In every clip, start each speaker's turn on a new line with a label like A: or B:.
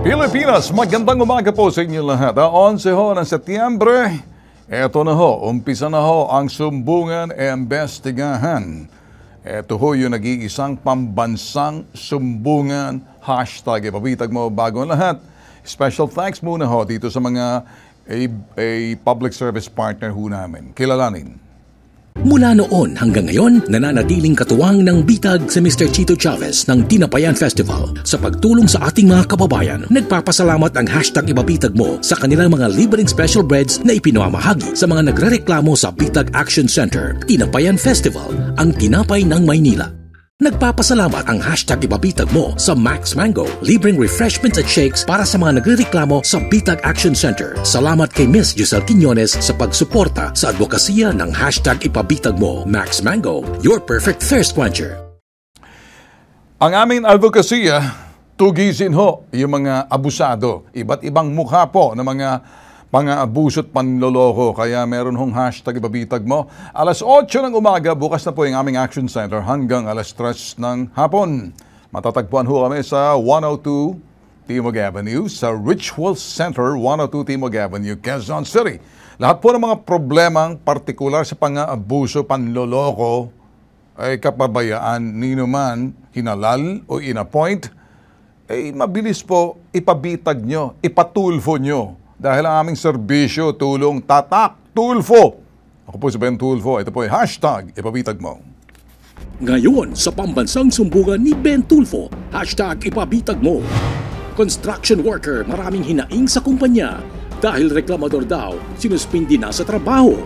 A: Pilipinas, magandang umaga po sa inyo lahat. 11 ho ng Setyembre, eto na ho, umpisa na ho ang sumbungan e investigahan. Eto ho yung nag-iisang pambansang sumbungan, hashtag ipabitag mo bago ang lahat. Special thanks muna ho dito sa mga public service partner ho namin. Kilalanin.
B: Mula noon hanggang ngayon, nananatiling katuwang ng bitag si Mr. Chito Chavez ng Tinapayan Festival sa pagtulong sa ating mga kababayan. Nagpapasalamat ang hashtag ipabitag mo sa kanilang mga libreng special breads na ipinamamahagi sa mga nagrereklamo sa Bitag Action Center. Tinapayan Festival, ang tinapay ng Maynila. Nagpapasalamat ang hashtag ipabitag mo sa Max Mango, libreng refreshments at shakes para sa mga nagrereklamo sa Bitag Action Center. Salamat kay Miss Giselle Quiñones sa pagsuporta sa advokasya ng hashtag ipabitag mo. Max Mango, your perfect thirst quencher.
A: Ang aming advokasya, tugisin ho yung mga abusado. Iba't ibang mukha po ng mga pang-aabuso at panloloko. Kaya meron hong hashtag ipabitag mo. Alas 8 ng umaga, bukas na po yung aming Action Center hanggang alas 3 ng hapon. Matatagpuan ho kami sa 102 Timog Avenue, sa Ritual Center, 102 Timog Avenue, Quezon City. Lahat po ng mga problemang partikular sa pang-aabuso, panloloko, ay kapabayaan nino man hinalal o inappoint, ay mabilis po ipabitag nyo, ipatulfo nyo. Dahil ang aming serbisyo, tulong tatak, tulfo. Ako po si Ben Tulfo. Ito po ay hashtag ipabitag mo.
B: Ngayon sa pambansang sumbungan ni Ben Tulfo, hashtag ipabitag mo. Construction worker maraming hinaing sa kumpanya dahil reklamador daw sinuspindi na sa trabaho.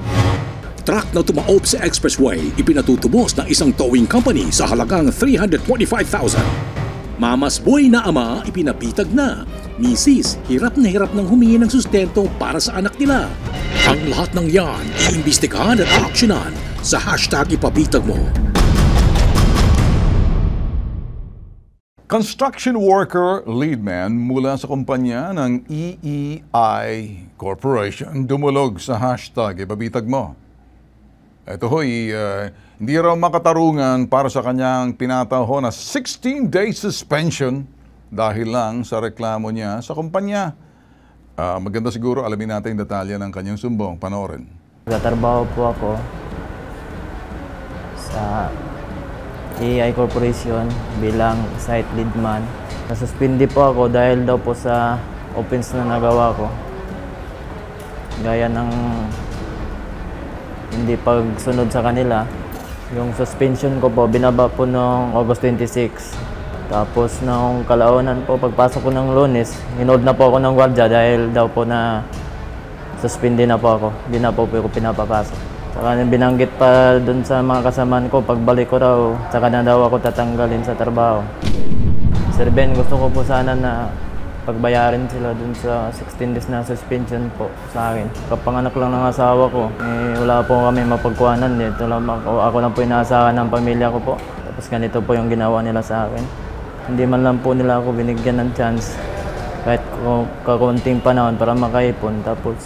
B: Truck na tumaob sa expressway ipinatutubos ng isang towing company sa halagang 325,000. Mamas boy na ama ipinabitag na. Misis, hirap na hirap ng humingi ng sustento para sa anak nila. Ang lahat ng yan, iimbestigahan at aaksyonan sa hashtag ipabitag mo.
A: Construction worker lead man mula sa kumpanya ng EEI Corporation dumulog sa hashtag ipabitag mo. Ito ho'y hindi raw makatarungan para sa kanyang pinataho na 16-day suspension dahil lang sa reklamo niya sa kumpanya. Maganda siguro alamin natin yung detalye ng kanyang sumbong. Panoorin.
C: Nagtatrabaho po ako sa EI Corporation bilang site lead man. Nasuspindi po ako dahil daw po sa offense na nagawa ko. Gaya ng hindi pagsunod sa kanila. Yung suspension ko po, binaba po noong August 26. Tapos nung kalaunan po, pagpasok ko ng Lunes, hinold na po ako ng gwardiya dahil daw po na suspindi na po ako. Hindi na po ako pinapapasok. Saka binanggit pa dun sa mga kasamaan ko, pagbalik ko raw, saka na daw ako tatanggalin sa trabaho. Sir Ben, gusto ko po sana na pagbayarin sila dun sa 16 days na suspension po sa akin. Kapanganak lang ng asawa ko, wala po kami mapagkuhanan. Ako lang po inaasahan ng pamilya ko po. Tapos ganito po yung ginawa nila sa akin. Hindi man lang po nila ako binigyan ng chance kahit kakunting panahon para makaipon. Tapos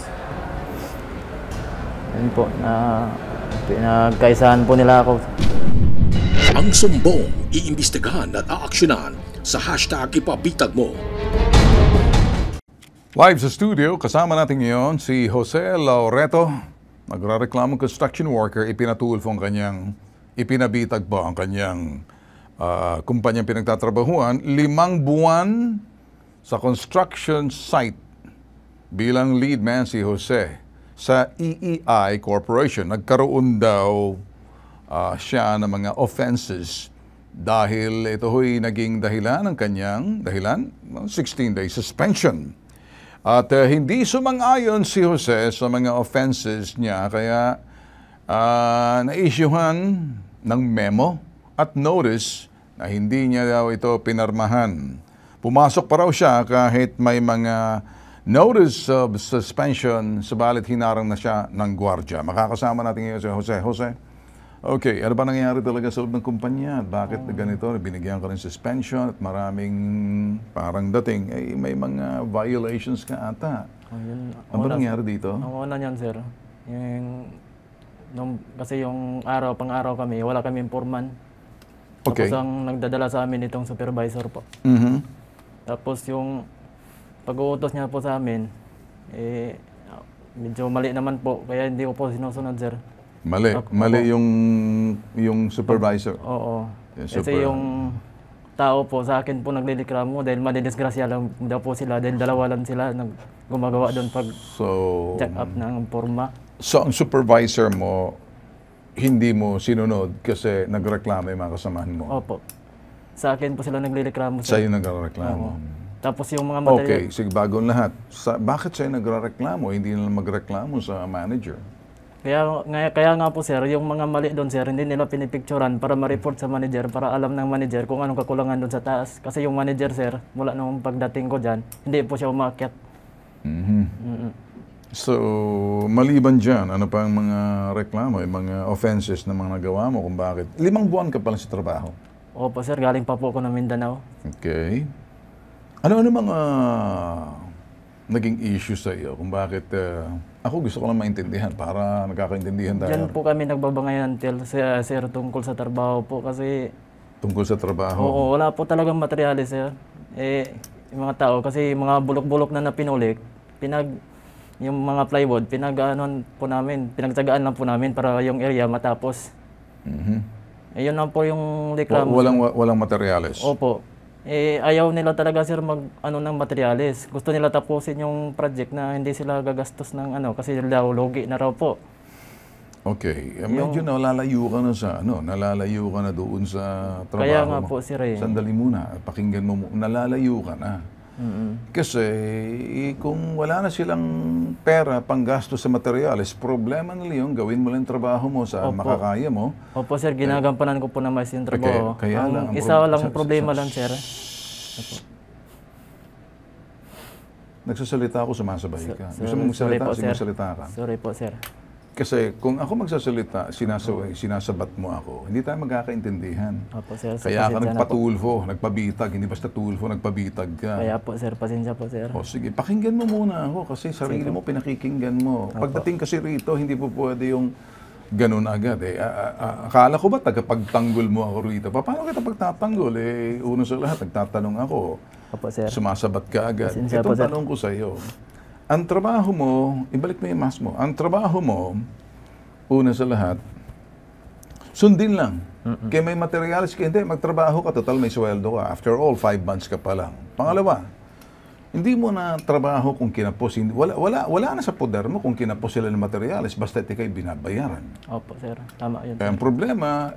C: yun po, pinagkaisahan po nila ako.
B: Ang sumbong, iimbestigahan at aaksyonan sa hashtag ipabitag mo.
A: Live sa studio, kasama natin ngayon si Jose Laureto, nagrareklamong construction worker, ipinatulfo ang kanyang, ipinabitag po ang kanyang kumpanyang pinagtatrabahuan, 5 buwan sa construction site bilang lead man si Jose sa EEI Corporation. Nagkaroon daw siya ng mga offenses dahil ito ho'y naging dahilan ng kanyang 16-day suspension. At hindi sumang-ayon si Jose sa mga offenses niya kaya na-issuehan ng memo at notice na hindi niya daw ito pinarmahan. Pumasok pa raw siya kahit may mga notice of suspension, subalit hinarang na siya ng gwardiya. Makakasama natin ngayon si Jose. Jose, okay, ano ba nangyayari talaga sa loob ng kumpanya? Bakit ganito? Binigyan ka rin suspension at maraming parang dating. May mga violations ka ata. Ano ba nangyayari dito?
C: Ang una niyan, sir, kasi yung pang-araw kami, wala kaming foreman.
A: Okay.
C: Tapos ang nagdadala sa amin itong supervisor po.
A: Mm-hmm.
C: Tapos yung pag-uutos niya po sa amin, medyo mali naman po, kaya hindi ko po sinusunod, sir.
A: Mali. Mali yung supervisor.
C: Oo.
A: Yung
C: Kasi yung tao po sa akin po naglilikramo dahil madidisgrasya lang daw po sila dahil dalawa lang sila gumagawa doon pag check up ng forma.
A: So, ang supervisor mo, hindi mo sinunod kasi nagreklamo yung mga kasamahan mo?
C: Opo. Sa akin po sila naglilikramo,
A: Sa'yo
C: sir.
A: nagreklamo?
C: Tapos yung mga material...
A: Okay, sige, bagong lahat. Bakit sa'yo nagreklamo? Hindi nila magreklamo sa manager?
C: Kaya nga po, sir, yung mga mali doon, sir, hindi nila pinipicturan para ma-report sa manager, para alam ng manager kung anong kakulangan doon sa taas. Kasi yung manager, sir, mula nung pagdating ko dyan, hindi po siya umakyat.
A: So, maliban dyan, ano pa ang mga reklamo, yung mga offenses na mga nagawa mo kung bakit? 5 buwan ka pa lang sa trabaho?
C: Opo, sir, galing pa po ako ng Mindanao.
A: Okay. Ano mga naging issue sa iyo kung bakit... ako gusto ko lang maintindihan para nagkakaintindihan tayo.
C: Diyan po kami nagbabangayan, sir, tungkol sa trabaho po kasi...
A: Tungkol sa trabaho?
C: Oo, wala po talagang materyales, sir. Yung mga tao, kasi mga bulok-bulok na napinulik, yung mga plywood, pinagtsagaan lang po namin para yung area matapos. Yun lang po yung reklamo.
A: Walang materyales?
C: Opo. Ayaw nila talaga, sir, ng materyales. Gusto nila tapusin yung project na hindi sila gagastos ng kasi daw logi na raw po.
A: Okay. Medyo nalalayo ka na nalalayo ka na doon sa trabaho.
C: Kaya nga po, sir.
A: Sandali muna, pakinggan mo, nalalayo ka na. Kasi kung wala na silang pera panggasto sa materyales, problema nila yung gawin mo lang trabaho mo sa makakaya mo.
C: Opo, sir, ginagampanan ko po naman yung trabaho.
A: Kaya lang,
C: isa lang problema lang, sir.
A: Nagsasalita ako, sumasabay ka. Gusto mo magsalita ka.
C: Sorry po, sir.
A: Kasi kung ako magsasalita, sinasabat mo ako, hindi tayo magkakaintindihan.
C: Opo, sir.
A: Kaya ka nagpatulfo, nagpabitag, hindi basta tulfo, nagpabitag ka.
C: Kaya po, sir, pasensya po, sir.
A: O sige, pakinggan mo muna ako kasi sarili mo pinakikinggan mo. Pagdating kasi rito, hindi po pwede yung ganun agad. Akala ko ba tagapagtanggol mo ako rito? Paano kita pagtatanggol? Una sa lahat, nagtatanong ako.
C: Opo, sir.
A: Sumasabat ka agad.
C: Pasensya
A: Itong
C: po, sir.
A: tanong ko sa iyo. Ang trabaho mo, ibalik mo yung mask mo. Ang trabaho mo, una sa lahat, sundin lang. Kaya may materials ka, hindi, magtrabaho ka, total may sweldo ka. After all, 5 months ka pa lang. Pangalawa, hindi mo na trabaho kung kinapos. Wala na sa poder mo kung kinapos sila ng materials, basta ikay binabayaran.
C: Opo, sir. Tama yun.
A: Kaya ang problema,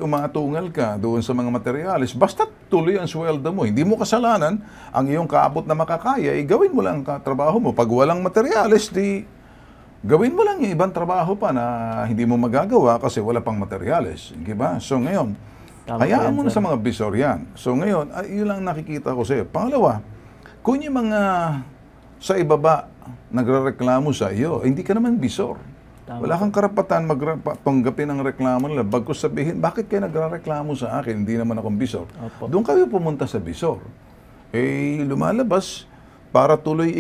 A: umaatungal ka doon sa mga materials, basta tuloy ang sweldo mo. Hindi mo kasalanan, ang iyong kaabot na makakaya, gawin mo lang ang trabaho mo. Pag walang materials, gawin mo lang yung ibang trabaho pa na hindi mo magagawa kasi wala pang materyales. Di ba? So ngayon, hayaan mo na sa mga bisor yan. So ngayon, yun lang nakikita ko sa'yo. Pangalawa, kung yung mga sa ibaba nagrereklamo sa iyo, hindi ka naman bisor. Wala kang karapatan magpanggapin ang reklamo nila. Bagkus sabihin, bakit kayo nagrereklamo sa akin? Hindi naman akong bisor. Doon kayo pumunta sa bisor. Lumalabas para tuloy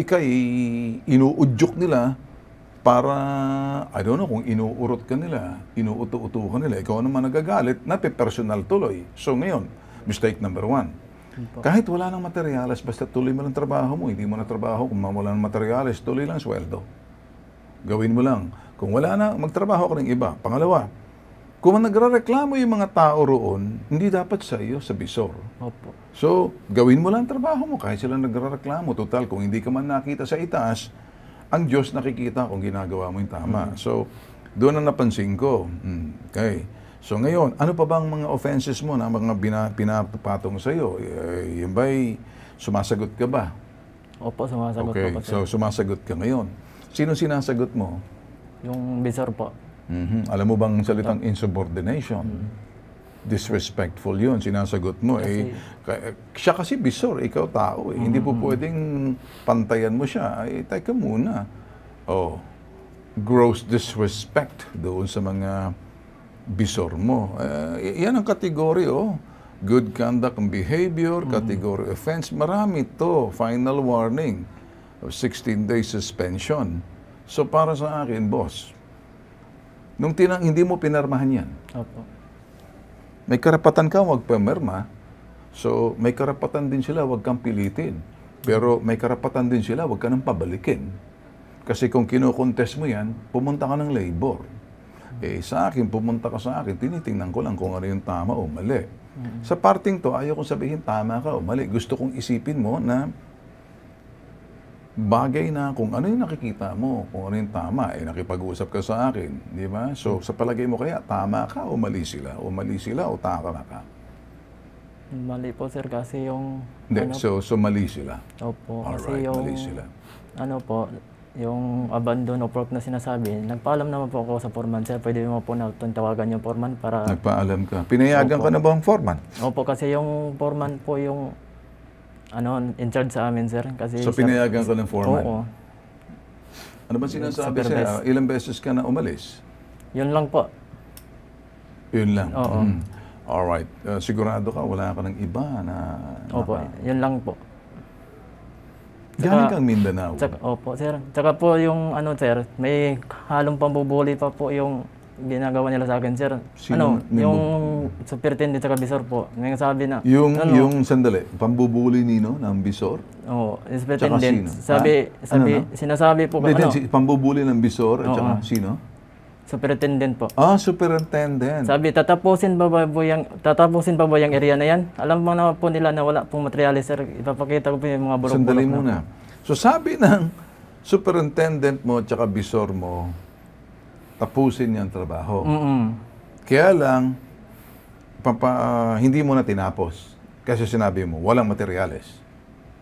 A: inuudyok nila para, I don't know, kung inuurot ka nila, inuuto-uto ka nila, ikaw naman nagagalit, napipersonal tuloy. So ngayon, mistake number 1. Kahit wala ng materyales, basta tuloy mo lang trabaho mo, hindi mo na trabaho, kung wala ng materyales, tuloy lang sweldo. Gawin mo lang. Kung wala na, magtrabaho ka ng iba. Pangalawa, kung nagrereklamo yung mga tao roon, hindi dapat sa iyo, sa bisor.
C: Opo.
A: So, gawin mo lang trabaho mo, kahit sila nagrereklamo. Total, kung hindi ka man nakita sa itaas, ang Diyos nakikita kung ginagawa mo yung tama. So, doon ang napansin ko. Okay. So ngayon, ano pa bang mga offenses mo na mga pinapatong sa iyo? Yung ba'y sumasagot ka ba?
C: Opo, sumasagot po po, sir.
A: So sumasagot ka ngayon. Sino sinasagot mo?
C: Yung bisor po.
A: Alam mo bang salitang insubordination? Disrespectful yun, sinasagot mo. Siya kasi bisor, ikaw tao. Hindi po pwedeng pantayan mo siya. Teka muna. Gross disrespect doon sa mga bisor mo. Yan ang kategory, good conduct and behavior, category offense. Marami to. Final warning. 16 days suspension. So para sa akin, boss, hindi mo pinarmahan yan.
C: Opo.
A: May karapatan ka, huwag pumirma. So may karapatan din sila, huwag kang pilitin. Pero may karapatan din sila, huwag ka nang pabalikin. Kasi kung kino-contest mo yan, pumunta ka ng labor. Sa akin, pumunta ka sa akin, tinitingnan ko lang kung ano yung tama o mali. Sa parting to, ayaw kong sabihin tama ka o mali. Gusto kong isipin mo na bagay na kung ano yung nakikita mo, kung ano yung tama, nakipag-usap ka sa akin, di ba? So, sa palagay mo kaya, tama ka o mali sila? O mali sila o tama ka?
C: Mali po sir kasi yung...
A: Hindi, so mali sila.
C: Opo, kasi
A: Alright,
C: yung...
A: mali sila.
C: Ano po, yung abandon of work na sinasabi, nagpaalam naman po ako sa foreman, sir, pwede mo po na tawagan yung foreman para...
A: Nagpaalam ka. Pinayagan ka na ba ang foreman?
C: Opo, kasi yung foreman po yung in charge sa amin, sir. Kasi
A: So, pinayagan ka ng foreman?
C: Oo.
A: Ano ba sinasabi
C: Supervise.
A: sa'yo? Ilang beses ka na umalis?
C: Yun lang po.
A: Yun lang?
C: Oo.
A: Alright. Sigurado ka, wala ka ng iba na...
C: Opo, yun lang po.
A: Galing kang Mindanao.
C: Opo, sir. Tsaka po yung sir, may halong pambubuli pa po yung ginagawa nila sa akin, sir.
A: Sino
C: yung superintendent tsaka bisor po. May sabi na...
A: Yung sandali, pambubuli nino ng bisor?
C: Oo,
A: Tsaka
C: superintendent.
A: sino?
C: Sinasabi po...
A: Pambubuli ng bisor at tsaka sino?
C: Superintendent po.
A: Superintendent.
C: Sabi, tatapusin pa ba yung area na yan? Alam mo na po nila na wala pong materyales, sir. Ipapakita ko po yung mga bulok-bulok
A: Sandali muna. So sabi ng superintendent mo at saka bisor mo, tapusin yung trabaho. Kaya lang, hindi mo na tinapos. Kasi sinabi mo, walang materyales.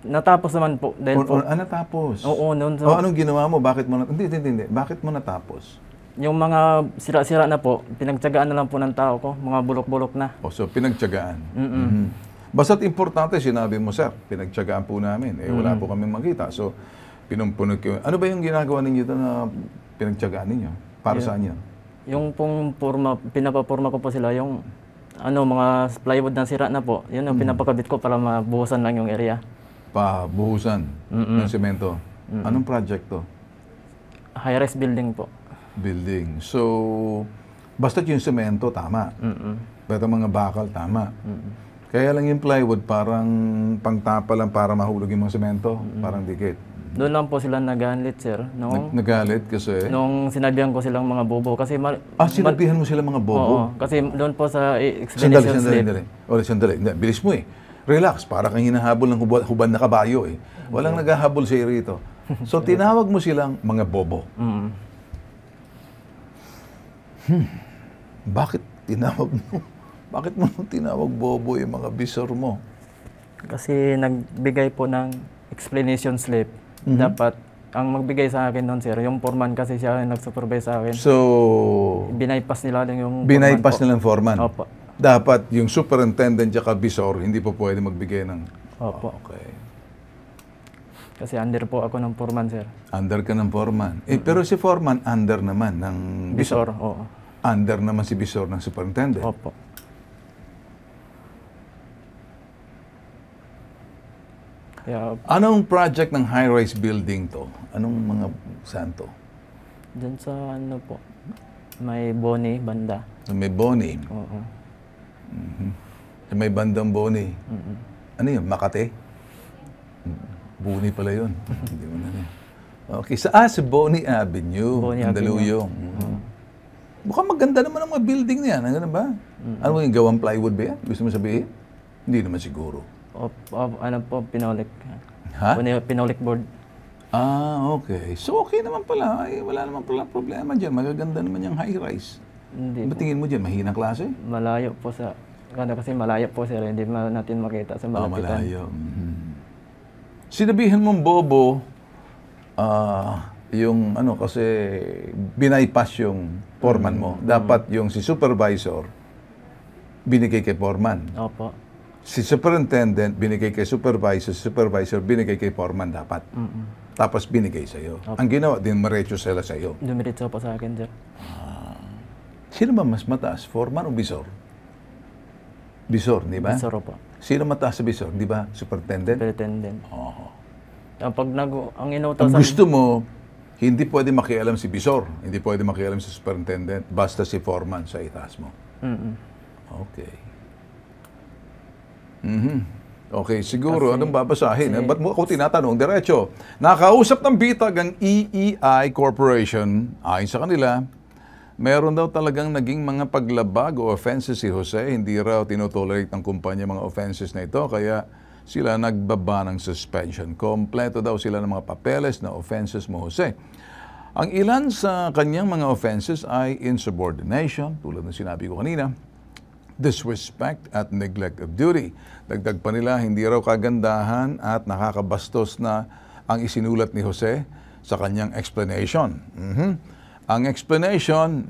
C: Natapos naman po. Dahil po.
A: Natapos?
C: Oo, noon.
A: Anong ginawa mo? Bakit mo Hindi. Bakit mo natapos?
C: Yung mga sira-sira na po, pinagtyagaan na lang po ng tao ko, mga bulok-bulok na.
A: So pinagtyagaan. Basta't importante, sinabi mo, sir, pinagtyagaan po namin. Wala po kami makita. So, pinumpunod ko. Ano ba yung ginagawa ninyo ito na pinagtyagaan ninyo? Para saan yan?
C: Yung pong pinapapurma ko po sila, yung mga plywood na sira na po, yun ang pinapakabit ko para mabuhusan lang yung area.
A: Pabuhusan ng semento. Anong project to?
C: High-rise building po.
A: Building. So, basta't yung semento, tama. Pero mga bakal, tama. Kaya lang yung plywood, parang pangtapa lang para mahulog yung mga semento. Parang dikit.
C: Doon lang po sila nagalit, sir.
A: Nagalit kasi?
C: Nung sinabihan ko silang mga bobo. Kasi
A: sinabihan mo sila mga bobo?
C: Oo. Kasi doon po sa explanation slip.
A: Sandali. Bilis mo eh. Relax. Para kang hinahabol ng hubad na kabayo eh. Walang naghahabol sa rito. So, tinawag mo silang mga bobo. Bakit tinawag mo? Bakit mo tinawag bobo yung mga bisor mo?
C: Kasi nagbigay po ng explanation slip. Dapat, ang magbigay sa akin noon, sir, yung foreman kasi siya yung nag-supervise sa akin.
A: So,
C: binaypass nila lang yung
A: binaypass nilang foreman?
C: Opo.
A: Dapat yung superintendent at bisor, hindi po pwede magbigay ng...
C: Opo.
A: Okay.
C: Kasi under po ako ng foreman, sir.
A: Under ka ng foreman. Pero si foreman, under naman ng bisor.
C: Oo.
A: Under naman si bisor ng superintendent.
C: Opo. Kaya,
A: anong project ng high-rise building to? Anong mga saan to?
C: dyan sa po, may Boni, banda.
A: May Boni.
C: Oo.
A: May bandang Boni. Ano yun? Makati? Boni pala yun. Hindi mo na yun. Okay. Sa Boni Avenue.
C: Boni
A: Mandaluyong. Mukhang maganda naman ang mga building niyan. Ano ba? Ano yung gawang plywood ba yan? Gusto mo sabihin? Hindi naman siguro.
C: Pinolik.
A: Ha?
C: Pinolik board.
A: Okay. So, okay naman pala. Wala naman pala problema dyan. Magaganda naman yung high-rise.
C: Hindi
A: Ba't tingin mo dyan? Mahinang klase?
C: Malayo po kasi malayo po sir. Hindi natin makita sa malapitan.
A: Malayo. Sinabihan mong bobo, yung kasi binaypass yung foreman mo. Dapat yung si supervisor, binigay kay foreman.
C: Opo.
A: Si superintendent, binigay kay supervisor, binigay kay foreman dapat. Tapos binigay sa'yo. Ang ginawa, dinerecho sila sa'yo.
C: Dumiretso po sa akin, sir.
A: Sino ba mas mataas? Foreman o bisor? Bisor, di ba?
C: Bisor po.
A: Sino mataas sa bisor? Di ba? Superintendent?
C: Superintendent.
A: Oo.
C: Ang inutos
A: Ang gusto mo, hindi pwede makialam si bisor. Hindi pwede makialam si superintendent. Basta si foreman sa itaas mo. Okay. Okay, siguro, anong babasahin? Ba't mo ako tinatanong? Diretso. Nakausap ng bitag ang EEI Corporation. Ayon sa kanila, meron daw talagang naging mga paglabag o offenses si Jose. Hindi raw tinotolerate ng kumpanya mga offenses na ito, kaya sila nagbaba ng suspension. Kompleto daw sila ng mga papeles na offenses mo, Jose. Ang ilan sa kanyang mga offenses ay insubordination, tulad ng sinabi ko kanina, disrespect at neglect of duty. Dagdag pa nila, hindi raw kagandahan at nakakabastos na ang isinulat ni Jose sa kanyang explanation. Ang explanation,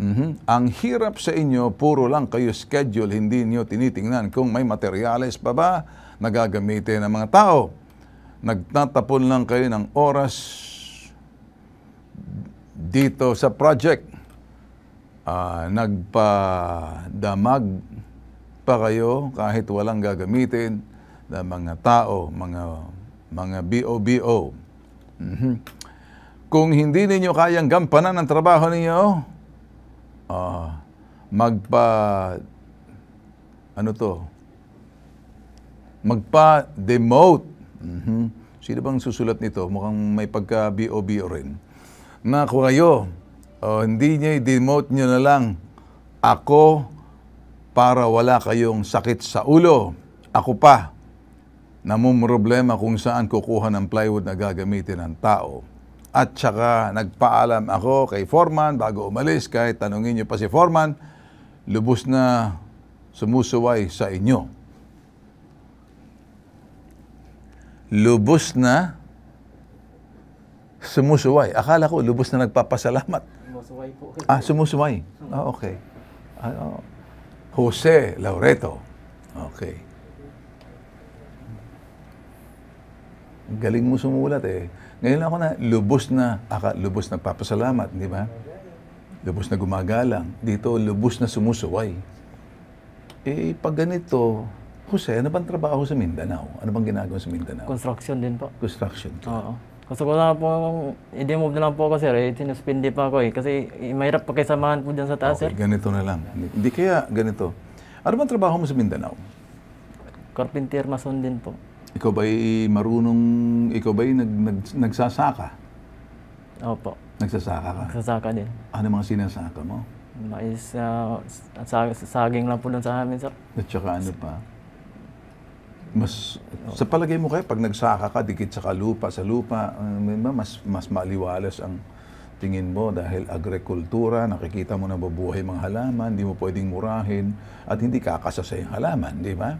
A: ang hirap sa inyo, puro lang kayo schedule, hindi niyo tinitingnan kung may materyales pa ba na gagamitin ng mga tao. Nagtatapon lang kayo ng oras dito sa project. Nagpadamag pa kayo kahit walang gagamitin ng mga tao, mga BOBO. Kung hindi ninyo kayang gampanan ang trabaho ninyo, magpa-demote. Sino bang susulat nito? Mukhang may pagka-BOBO rin. Na kung kayo, hindi niya i-demote nyo na lang ako para wala kayong sakit sa ulo. Ako pa, namumroblema kung saan kukuha ng plywood na gagamitin ng tao. At saka nagpaalam ako kay Foreman bago umalis, kahit tanungin niyo pa si Foreman, lubos na sumusuway sa inyo. Lubos na sumusuway. Akala ko lubos na nagpapasalamat.
C: Sumusuway po.
A: Sumusuway. Okay. Jose Laureto. Okay. Galing mo sumulat eh. Ngayon ako na lubos nagpapasalamat, di ba? Lubos na gumagalang. Dito, lubos na sumusuway. Pag ganito, Jose, ano bang trabaho sa Mindanao? Ano bang ginagawa sa Mindanao?
C: Construction din po.
A: Construction.
C: Oo. Gusto ko na po, i-demove na lang po ako, sir. Sinuspindi pa ako eh. Kasi mahirap pa kayo samahan po dyan sa taas,
A: Okay,
C: sir.
A: ganito na lang. Hindi kaya ganito. Ano bang trabaho mo sa Mindanao?
C: Carpenter, mason din po.
A: Ikaw ba'y nagsasaka?
C: Opo.
A: Nagsasaka ka?
C: Nagsasaka din.
A: Ano mga sinasaka mo?
C: Mais, saging lang po doon sa amin, sir.
A: At saka ano pa? Sa palagay mo kayo, pag nagsaka ka, dikit sa lupa, mas maliwalas ang tingin mo dahil agrikultura, nakikita mo na mabuhay mga halaman, hindi mo pwedeng murahin at hindi kakasasa yung halaman, di ba?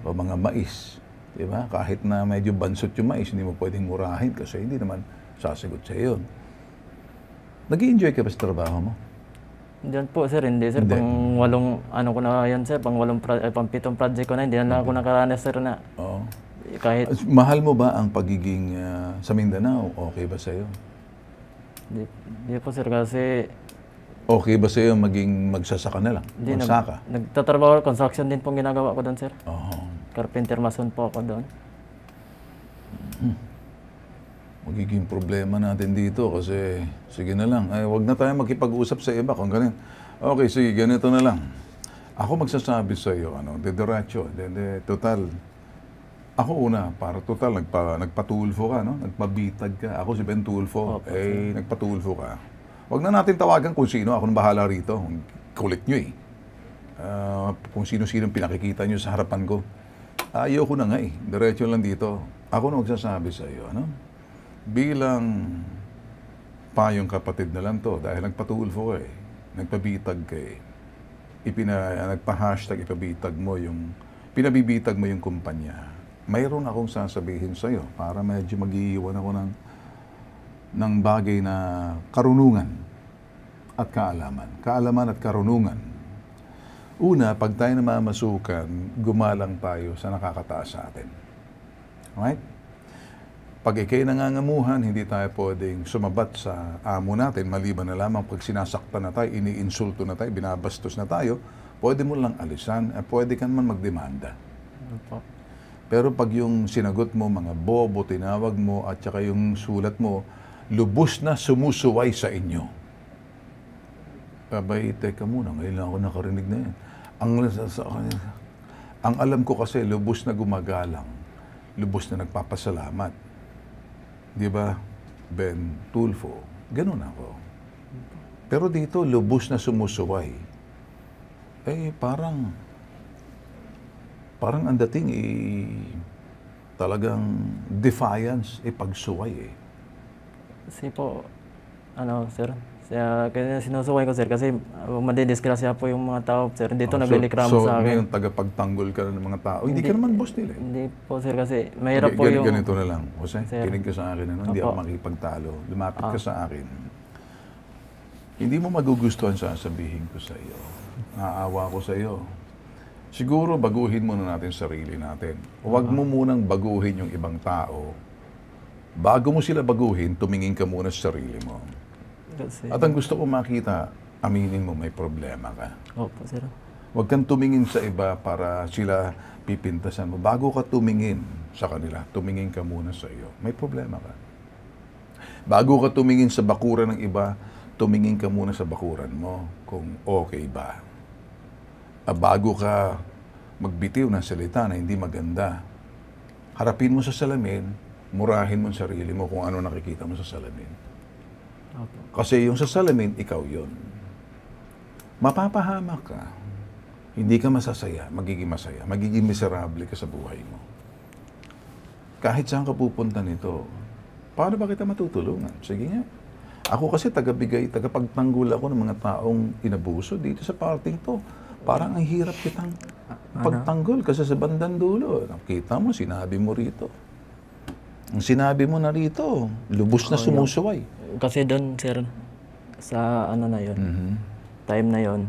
A: O mga mais, di ba? Kahit na medyo bansot yung mais, hindi mo pwedeng murahin kasi hindi naman sasagot sa iyo. Nag-i-enjoy ka ba sa trabaho mo?
C: Diyan po, sir. Hindi, sir.
A: Hindi.
C: Pang-pitong project ko na. Hindi na lang ako nakaranas, sir, na
A: Oo.
C: kahit...
A: Mahal mo ba ang pagiging sa Mindanao? Okay ba sa'yo?
C: Hindi po, sir, kasi...
A: Okay ba sa'yo magsasaka na lang?
C: Hindi,
A: Magsaka?
C: nagtatrabaho, construction din pong ginagawa ko doon, sir.
A: Oo.
C: Carpenter, mason po ako doon.
A: Magiging problema natin dito kasi sige na lang, wag na tayo makipag-usap sa iba kung ganun. Okay, sige, ganito na lang. Ako magsasabi sa iyo, diretso, total. Ako una, para total, nagpatulfo ka, nagpabitag ka. Ako si Ben Tulfo, nagpatulfo ka. Wag na natin tawagan kung sino, ako nang bahala rito. Kulit nyo eh. Kung sino-sino pinakikita nyo sa harapan ko. Ayaw ko na nga eh, diretso lang dito. Ako na magsasabi sa iyo, bilang payong kapatid na lang to dahil nagpatulfo ka eh, nagpabitag ka eh, nagpa-hashtag ipabitag mo yung, pinabibitag mo yung kumpanya. Mayroon akong sasabihin sa iyo para medyo mag-iiwan ako ng bagay na karunungan at kaalaman. Kaalaman at karunungan. Una, pag tayo namamasukan, gumalang tayo sa nakakataas sa atin. Right? Pag ikay nangangamuhan, hindi tayo pwedeng sumabat sa amo natin, maliban na lamang pag sinasaktan na tayo, iniinsulto na tayo, binabastos na tayo, pwede mo lang alisan, pwede ka naman magdemanda. Pero pag yung sinagot mo, mga bobo, tinawag mo, at saka yung sulat mo, lubos na sumusuway sa inyo. Abay, teka muna, ngayon lang ako nakarinig na yan. Ang alam ko kasi, lubos na gumagalang. lubos na nagpapasalamat. Di ba, Ben Tulfo? Ganun ako. Pero dito, lubos na sumusuway. Eh, parang ang dating talagang defiance, pagsuway eh.
C: Kasi po, sir, kaya sinusuway ko, sir, kasi madidisgrasya po yung mga tao, sir. Dito naglilikramo
A: so,
C: sa akin.
A: ngayon, tagapagtanggol ka na ng mga tao. Hindi ka naman boss nila eh.
C: Hindi po, sir, kasi mahirap po yung...
A: Ganito na lang, Jose.
C: Sir.
A: Kinig ka sa akin. Hindi ako makipagtalo. Lumapit ka sa akin. Hindi mo magugustuhan sasabihin ko sa iyo. Naawa ko sa iyo. Siguro baguhin muna natin sarili natin. Huwag mo munang baguhin yung ibang tao. Bago mo sila baguhin, tumingin ka muna sa sarili mo.
C: Kasi,
A: At ang gusto ko makita, aminin mo may problema ka.
C: opo, sir.
A: Huwag kang tumingin sa iba para sila pipintasan mo. Bago ka tumingin sa kanila, tumingin ka muna sa iyo. May problema ka. Bago ka tumingin sa bakuran ng iba, tumingin ka muna sa bakuran mo kung okay ba. Bago ka magbitiw ng salita na hindi maganda, harapin mo sa salamin, murahin mo ang sarili mo kung ano nakikita mo sa salamin.
C: Opo.
A: Kasi yung sa salamin, ikaw yun. Mapapahamak ka. Hindi ka masasaya, magiging masaya. Magiging miserable ka sa buhay mo. Kahit saan ka pupunta nito, paano ba kita matutulungan? Sige nga. Ako kasi tagapagtanggol ako ng mga taong inabuso dito sa parting to. Parang ang hirap kitang pagtanggol kasi sa bandang dulo. Nakita mo, sinabi mo rito. Ang sinabi mo na rito, lubos na sumusuway.
C: Kasi doon, sir, sa na yun, time na yun,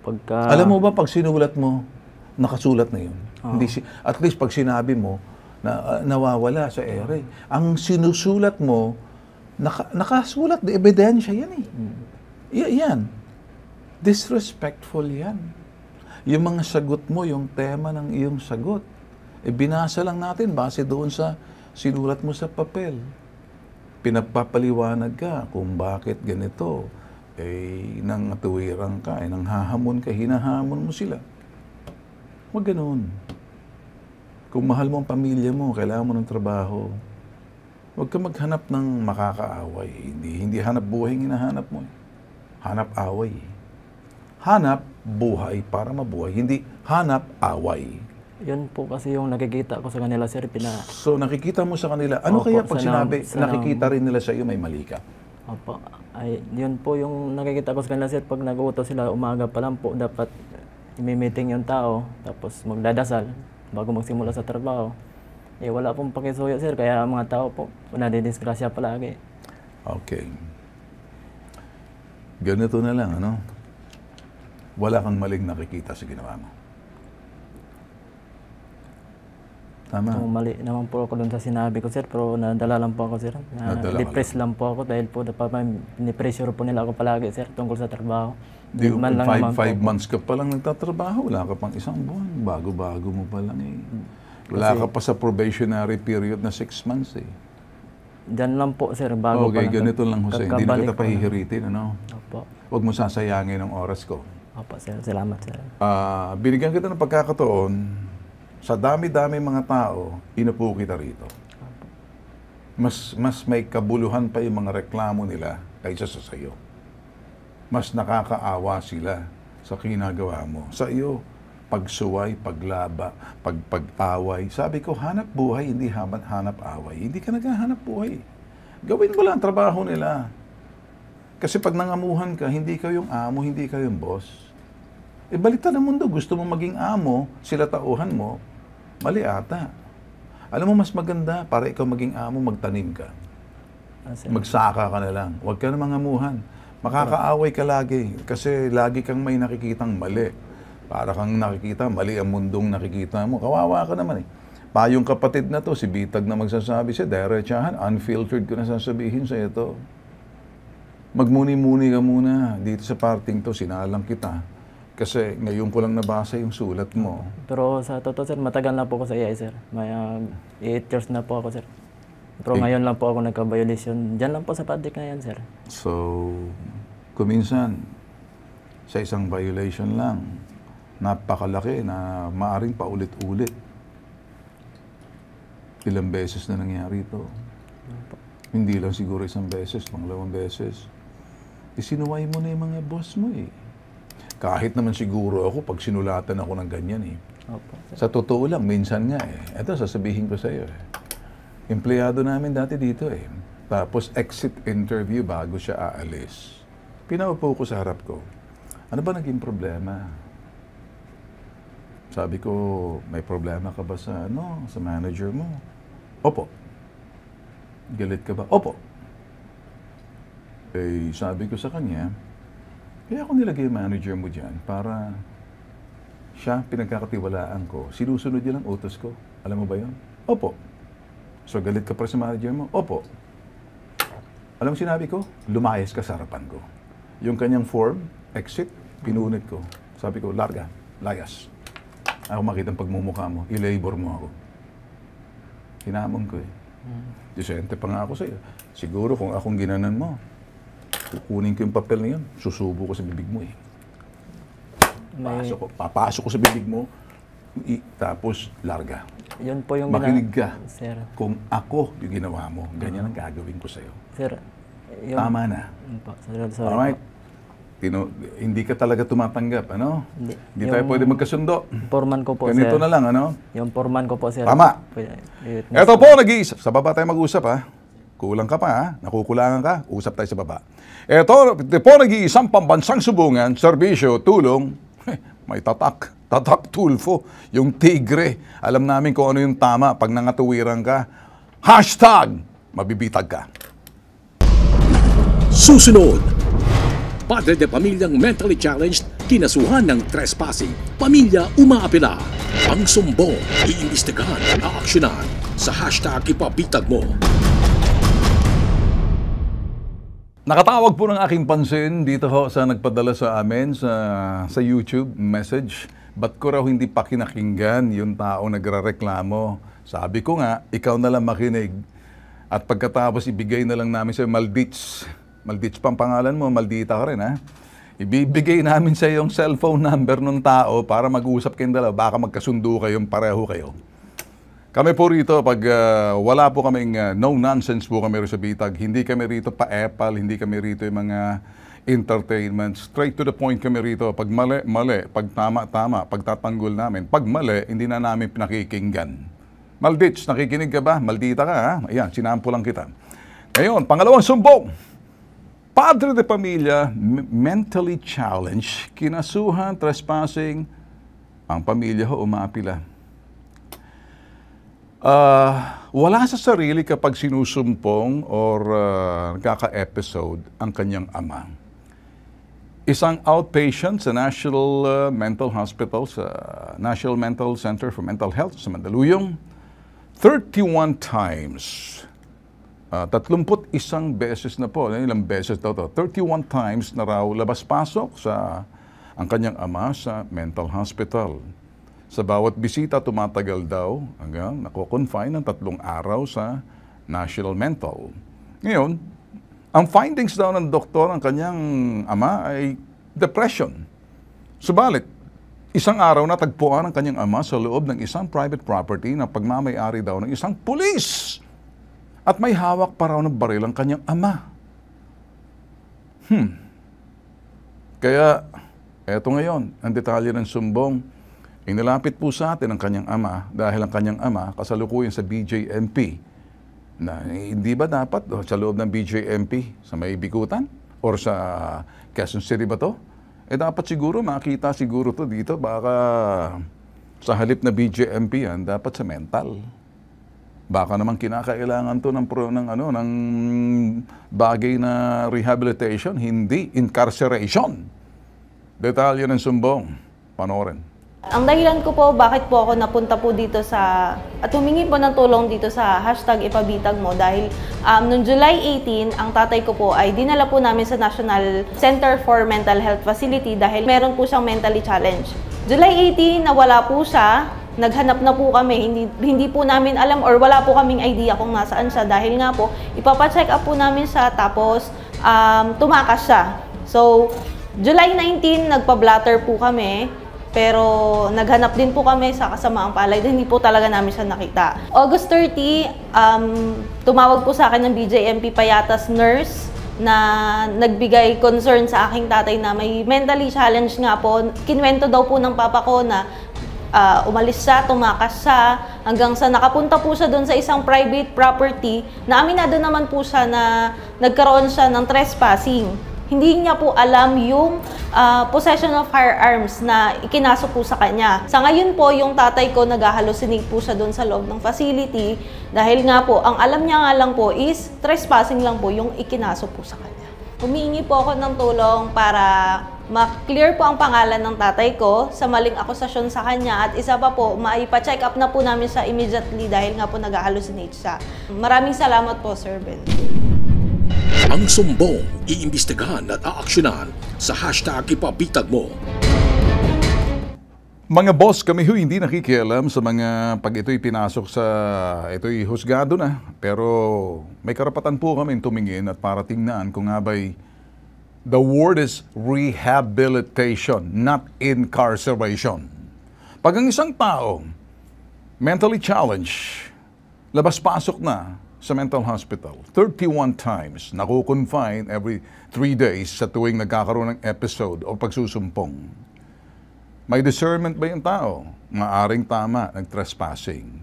C: pagka...
A: Alam mo ba, pag sinulat mo, nakasulat na yun. Hindi at least pag sinabi mo, nawawala sa ere. Ang sinusulat mo, nakasulat, ebidensya yan eh. Yan. Disrespectful yan. Yung mga sagot mo, yung tema ng iyong sagot, binasa lang natin base doon sa sinulat mo sa papel. Pinapapaliwanag ka kung bakit ganito. Nang tuwirang ka, nang hahamon ka, hinahamon mo sila. Huwag ganun. Kung mahal mo ang pamilya mo, kailangan mo ng trabaho, huwag ka maghanap ng makakaaway. Hindi hanap buhay ang hinahanap mo. Hanap away. Hanap buhay para mabuhay. Hindi hanap away.
C: Yun po kasi yung nakikita ko sa kanila, sir,
A: So nakikita mo sa kanila, ano
C: Opo,
A: kaya pag
C: sanang-
A: nakikita rin nila sa iyo may mali ka?
C: Opo. Ay, yun po yung nakikita ko sa kanila, sir, pag nag-uutos sila, umaga pa lang po, dapat imi-meeting yung tao, tapos magdadasal bago magsimula sa trabaho. Wala pong pakisuyo, sir, kaya ang mga tao po, nadidisgrasya palagi.
A: Okay. Ganito na lang, ano? Wala kang maling nakikita sa ginawa mo. Tama.
C: Kung mali naman po ako doon sa sinabi ko, sir, pero nadala lang po ako, sir. Depressed lang po ako dahil po pinipressure po nila ako palagi, sir, tungkol sa trabaho.
A: Di,
C: Man lang naman
A: five
C: po.
A: months ka pa lang nagtatrabaho, wala ka pang isang buwan. Bago-bago mo pa lang eh. Wala ka pa sa probationary period na 6 months eh.
C: Diyan lang po, sir, bago
A: Okay,
C: pa
A: ganito lang, Jose. Hindi na kita
C: ko
A: pahihiritin, ano?
C: Opo.
A: Huwag mo sasayangin ang oras ko.
C: Opo, sir. Salamat, sir.
A: Binigyan kita ng pagkakataon, sa dami-dami mga tao, inupo kita rito. Mas may kabuluhan pa yung mga reklamo nila kaysa sa sayo. Mas nakakaawa sila sa ginagawa mo. Sa iyo, pagsuway, paglaba, pag-away. Sabi ko, hanap buhay, hindi hanap away. Hindi ka naghahanap buhay. Gawin mo lang ang trabaho nila. Kasi pag nangamuhan ka, hindi ka yung amo, hindi ka yung boss. Baliktad ang mundo. Gusto mo maging amo, sila tauhan mo, mali ata. Alam mo, mas maganda para ikaw maging amo, magtanim ka.
C: Sir.
A: Magsaka ka na lang. Huwag ka na mangamuhan. Makakaaway ka lagi kasi lagi kang may nakikitang mali. Para kang nakikita, mali ang mundong nakikita mo. Kawawa ka naman eh. Payong kapatid na to, si Bitag na magsasabi siya, diretsahan, unfiltered ko na sasabihin sa ito. Magmuni-muni ka muna dito sa parting to, sinalang kita. Kasi ngayon ko lang nabasa yung sulat mo.
C: Pero sa totoo, sir, matagal na po ako sa AI, sir. May 8 years na po ako, sir. Pero ngayon lang po ako nagka-violation. Diyan lang po sa paddik na yan, sir.
A: So, kuminsan, sa isang violation lang, napakalaki na maaring paulit-ulit. Ilang beses na nangyari ito. Hindi lang siguro isang beses, pangalawang beses. Isinuway mo na yung mga boss mo eh. Kahit naman siguro ako, pag sinulatan ako ng ganyan eh.
C: Opo, sir.
A: Sa totoo lang, minsan nga eh. Ito, sasabihin ko sa iyo eh. Empleyado namin dati dito eh. Tapos exit interview bago siya aalis. Pinaupo ko sa harap ko. Ano ba naging problema? Sabi ko, may problema ka ba sa sa manager mo? Opo. Galit ka ba? Opo. Eh, sabi ko sa kanya, kaya ako nilagay yung manager mo dyan para siya, pinagkakatiwalaan ko. Sinusunod niya lang utos ko. Alam mo ba yun? Opo. So, galit ka pa sa manager mo? Opo. Alam mo sinabi ko? Lumayas ka sa harapan ko. Yung kanyang form, exit, pinunit ko. Sabi ko, larga, layas. Ako makita ang pagmumukha mo, i-labor mo ako. Hinamon ko eh. Disente pa nga ako sa'yo. Siguro kung akong ginanan mo, kukunin ko yung papel na yun, susubo ko sa bibig mo eh. Papasok ko sa bibig mo, tapos larga.
C: Yun po yung
A: makinig ka.
C: Sir.
A: Kung ako yung ginawa mo, ganyan ang gagawin ko sa'yo.
C: Sir, yung...
A: Tama na.
C: Sorry
A: Alright?
C: po.
A: Hindi ka talaga tumatanggap, ano? Hindi tayo
C: Yung
A: pwede magkasundo.
C: Foreman ko po,
A: Ganito
C: sir.
A: na lang, ano?
C: Yung foreman ko po, sir.
A: Tama.
C: Witness
A: Eto po, nag-iisip. Sa baba tayo mag-usap, ha? Kulang ka pa, ha? Nakukulangan ka, usap tayo sa baba. Eto po, nag-iisang pambansang subungan, serbisyo, tulong, may tatak. Tatak Tulfo, yung tigre. Alam namin kung ano yung tama pag nangatuwiran ka. Hashtag, mabibitag ka.
B: Susunod, padre de pamilyang mentally challenged, kinasuhan ng trespassing, pamilya umaapela. Ang sumbong, iimbestigahan at aaksyonan sa hashtag ipabitag mo.
A: Nakatawag po ng aking pansin dito ho sa nagpadala sa amin sa YouTube message. Ba't ko raw hindi pa kinakinggan yung tao nagrereklamo? Sabi ko nga, ikaw na lang makinig. At pagkatapos ibigay na lang namin sa'yo Maldits. Maldits pa ang pangalan mo, maldita ka rin ha. Ibibigay namin sa yung cellphone number ng tao para mag-usap kayong dalawa. Baka magkasundo kayong pareho kayo. Kami po rito, pag wala po kaming no-nonsense po kami sa Bitag, hindi kami rito pa-epal, hindi kami rito yung mga entertainment. Straight to the point kami rito. Pag mali, mali. Pag tama, tama. Pag tatanggol namin. Pag mali, hindi na namin pinakikinggan. Maldits, nakikinig ka ba? Maldita ka ha? Ayan, sinampo lang kita. Ngayon, pangalawang sumbong. Padre de pamilya, mentally challenged, kinasuhan, trespassing, ang pamilya ho umaapila. Wala sa sarili kapag sinusumpong or nagkaka-episode ang kanyang ama. Isang outpatient sa National Mental Hospital, sa National Mental Center for Mental Health sa Mandaluyong, 31 times, 31 beses na po, ilang beses daw to, 31 times na raw labas-pasok sa ang kanyang ama sa mental hospital. Sa bawat bisita, tumatagal daw hanggang nako-confine ng 3 araw sa National Mental. Ngayon, ang findings daw ng doktor ng kanyang ama ay depression. Subalit, isang araw natagpuan ng kanyang ama sa loob ng isang private property na pagmamay-ari daw ng isang pulis. At may hawak pa raw ng baril ang kanyang ama. Kaya, eto ngayon, ang detalye ng sumbong. Inilapit po sa atin ang kanyang ama dahil ang kanyang ama kasalukuyan sa BJMP na hindi ba dapat sa loob ng BJMP sa may Bikutan or sa Quezon City ba to? Dapat siguro makita siguro to dito baka sa halip na BJMP yan dapat sa mental. Baka naman kinakailangan to ng bagay na rehabilitation, hindi incarceration. Detalye ng sumbong. Panoorin.
D: Ang dahilan ko po, bakit po ako napunta po dito at humingi po ng tulong dito sa hashtag ipabitag mo dahil noong July 18, ang tatay ko po ay dinala po namin sa National Center for Mental Health Facility dahil meron po siyang mentally challenged. July 18, nawala po siya, naghanap na po kami, hindi po namin alam or wala po kaming idea kung nasaan siya dahil nga po, ipapacheck up po namin siya tapos tumakas siya. So, July 19, nagpa-blatter po kami. Pero naghanap din po kami sa kasamaang palay, hindi po talaga namin siya nakita. August 30, tumawag po sa akin ng BJMP Payatas nurse na nagbigay concern sa aking tatay na may mentally challenged nga po. Kinwento daw po ng papa ko na umalis siya, tumakas siya, hanggang sa nakapunta po siya doon sa isang private property na aminado naman po siya na nagkaroon siya ng trespassing. Hindi niya po alam yung possession of firearms na ikinaso po sa kanya. Sa ngayon po, yung tatay ko nag-hallucinate po siya doon sa loob ng facility dahil nga po, ang alam niya nga lang po is trespassing lang po yung ikinaso po sa kanya. Humihingi po ako ng tulong para ma-clear po ang pangalan ng tatay ko sa maling akusasyon sa kanya at isa pa po, maipa-check up na po namin siya immediately dahil nga po nag-hallucinate siya. Maraming salamat po, Sir Ben.
B: Ang sumbong, iimbestigahan at aaksyonan sa hashtag ipabitag mo.
A: Mga boss, kami hindi nakikialam sa mga pag ito'y pinasok sa, ito'y husgado na. Pero may karapatan po kami tumingin at para tingnan kung nga ba'y the word is rehabilitation, not incarceration. Pag ang isang tao mentally challenged, labas-pasok na sa mental hospital, 31 times, nakukonfine every 3 days sa tuwing nagkakaroon ng episode o pagsusumpong. May discernment ba yung tao? Maaring tama, nag-trespassing.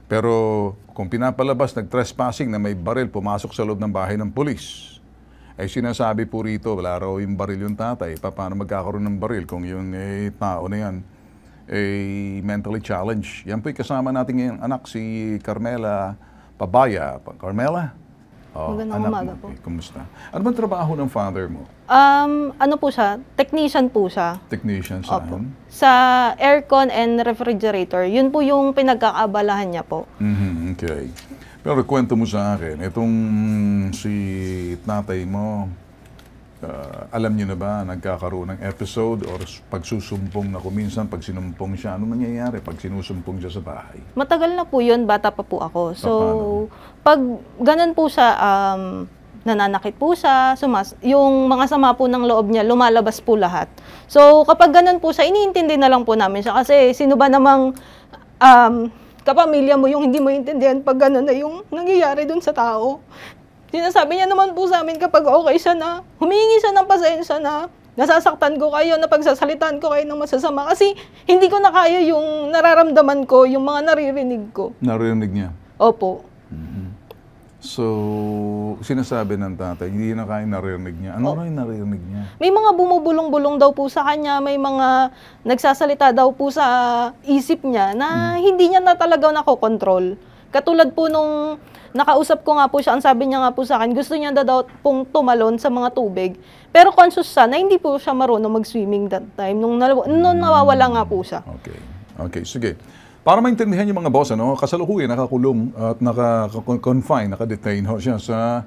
A: Pero kung pinapalabas nag-trespassing na may baril pumasok sa loob ng bahay ng pulis, ay sinasabi po rito, wala raw yung baril yung tatay. Paano magkakaroon ng baril kung yung tao na yan ay mentally challenged? Yan po'y kasama natin yung anak, si Carmela Pabaya. Carmela?
D: Magandang umaga po.
A: Kumusta? Ano bang trabaho ng father mo?
D: Ano po siya? Technician po siya.
A: Technician sa
D: Sa aircon and refrigerator. Yun po yung pinagkakaabalahan niya po.
A: Okay. Pero kwento mo sa akin, itong si tatay mo, alam niyo na ba nagkakaroon ng episode or pagsusumpong na kuminsan pag sinumpong siya? Ano nangyayari pag sinusumpong siya sa bahay?
D: Matagal na po yun, bata pa po ako. So, pag ganun po siya, nananakit po siya, yung mga sama po ng loob niya, lumalabas po lahat. So, kapag ganun po siya, iniintindi na lang po namin siya. Kasi sino ba namang kapamilya mo yung hindi mo intindihan pag ganun na yung nangyayari dun sa tao? Sinasabi niya naman po sa amin kapag okay siya na, humingi siya ng pasensya na nasasaktan ko kayo, na pagsasalitaan ko kayo ng masasama. Kasi hindi ko na kaya yung nararamdaman ko, yung mga naririnig ko.
A: Narinig niya?
D: Opo.
A: So, sinasabi ng tatay, hindi na kaya naririnig niya. Ano rin naririnig niya?
D: May mga bumubulong-bulong daw po sa kanya, may mga nagsasalita daw po sa isip niya na hindi niya na talaga nakokontrol. Katulad po nung nakausap ko nga po siya, ang sabi niya nga po sa akin, gusto niya daw pong tumalon sa mga tubig. Pero conscious siya na hindi po siya marunong mag-swimming that time, nung nawawala nga po siya.
A: Okay, sige. Para maintindihan yung mga boss, kasalukuyan nakakulong at naka-confine, naka-detain siya sa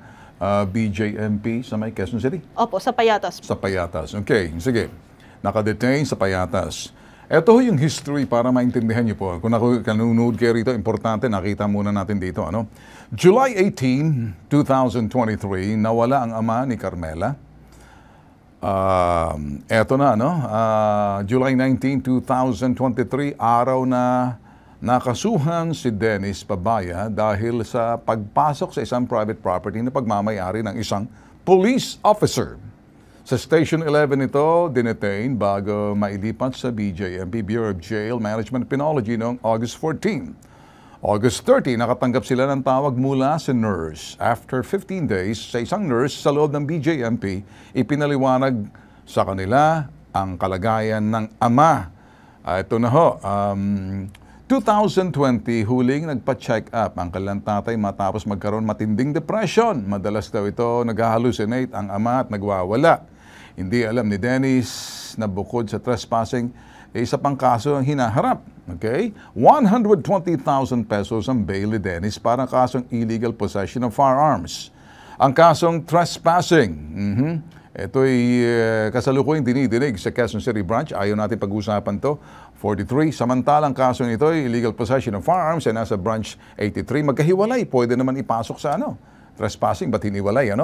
A: BJMP sa may Quezon City?
D: Opo, sa Payatas.
A: Sa Payatas. Okay, sige. Naka-detain sa Payatas. Ito yung history para maintindihan niyo po. Kung nanonood kayo rito, importante, nakita muna natin dito. July 18, 2023, nawala ang ama ni Carmela. Eto na, July 19, 2023, araw na nakasuhan si Dennis Pabaya dahil sa pagpasok sa isang private property na pagmamayari ng isang police officer. Sa Station 11 ito, dinetain bago mailipat sa BJMP Bureau of Jail Management and Penology noong August 14. August 30, nakatanggap sila ng tawag mula sa nurse. After 15 days, sa isang nurse sa loob ng BJMP, ipinaliwanag sa kanila ang kalagayan ng ama. Ito na ho, 2020, huling nagpa-check up ang kanilang tatay matapos magkaroon matinding depression. Madalas daw ito nag-hallucinate ang ama at nagwawala. Hindi alam ni Dennis na bukod sa trespassing, isa pang kaso ang hinaharap. Okay? 120,000 pesos ang bail ni Dennis para kasong illegal possession of firearms. Ang kasong trespassing, ito'y kasalukuyang dinidinig sa Quezon City Branch. Ayaw natin pag-usapan to. 43. Samantalang kasong ito ay illegal possession of firearms ay nasa Branch 83. Magkahiwalay. Pwede naman ipasok sa trespassing, ba't hiniwalay,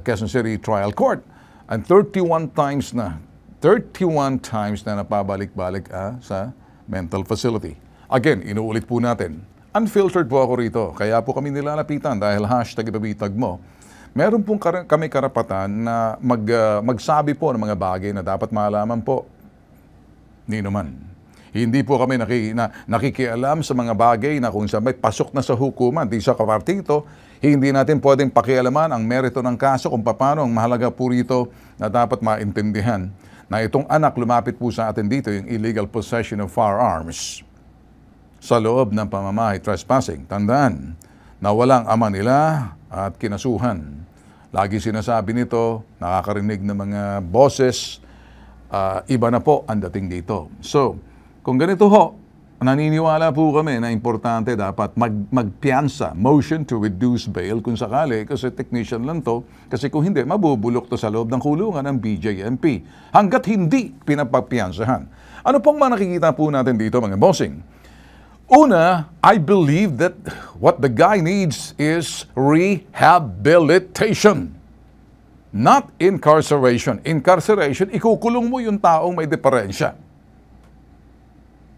A: Quezon City Trial Court. And 31 times na 31 times na napabalik-balik sa mental facility. Again, inuulit po natin, unfiltered po ako rito. Kaya po kami nilalapitan dahil #ibabitag mo. Meron pong kami karapatan na magsabi po ng mga bagay na dapat malaman po ni naman. Hindi po kami nakikialam sa mga bagay na kung sabay pasok na sa hukuman. Di sa kaparting ito, hindi natin pwedeng pakialaman ang merito ng kaso kung paano. Ang mahalaga po rito na dapat maintindihan na itong anak lumapit po sa atin dito, yung illegal possession of firearms sa loob ng pamamahay, trespassing. Tandaan na walang ama nila at kinasuhan. Lagi sinasabi nito, nakakarinig ng mga boses, iba na po ang dating dito. So, kung ganito ho, naniniwala po kami na importante dapat magpiyansa, motion to reduce bail kung sakali, kasi technician lang to, kasi kung hindi, mabubulok to sa loob ng kulungan ng BJMP. Hanggat hindi pinapagpiyansahan. Ano pong mga nakikita po natin dito, mga bossing? Una, I believe that what the guy needs is rehabilitation. Not incarceration. Incarceration, ikukulong mo yung taong may diferensya.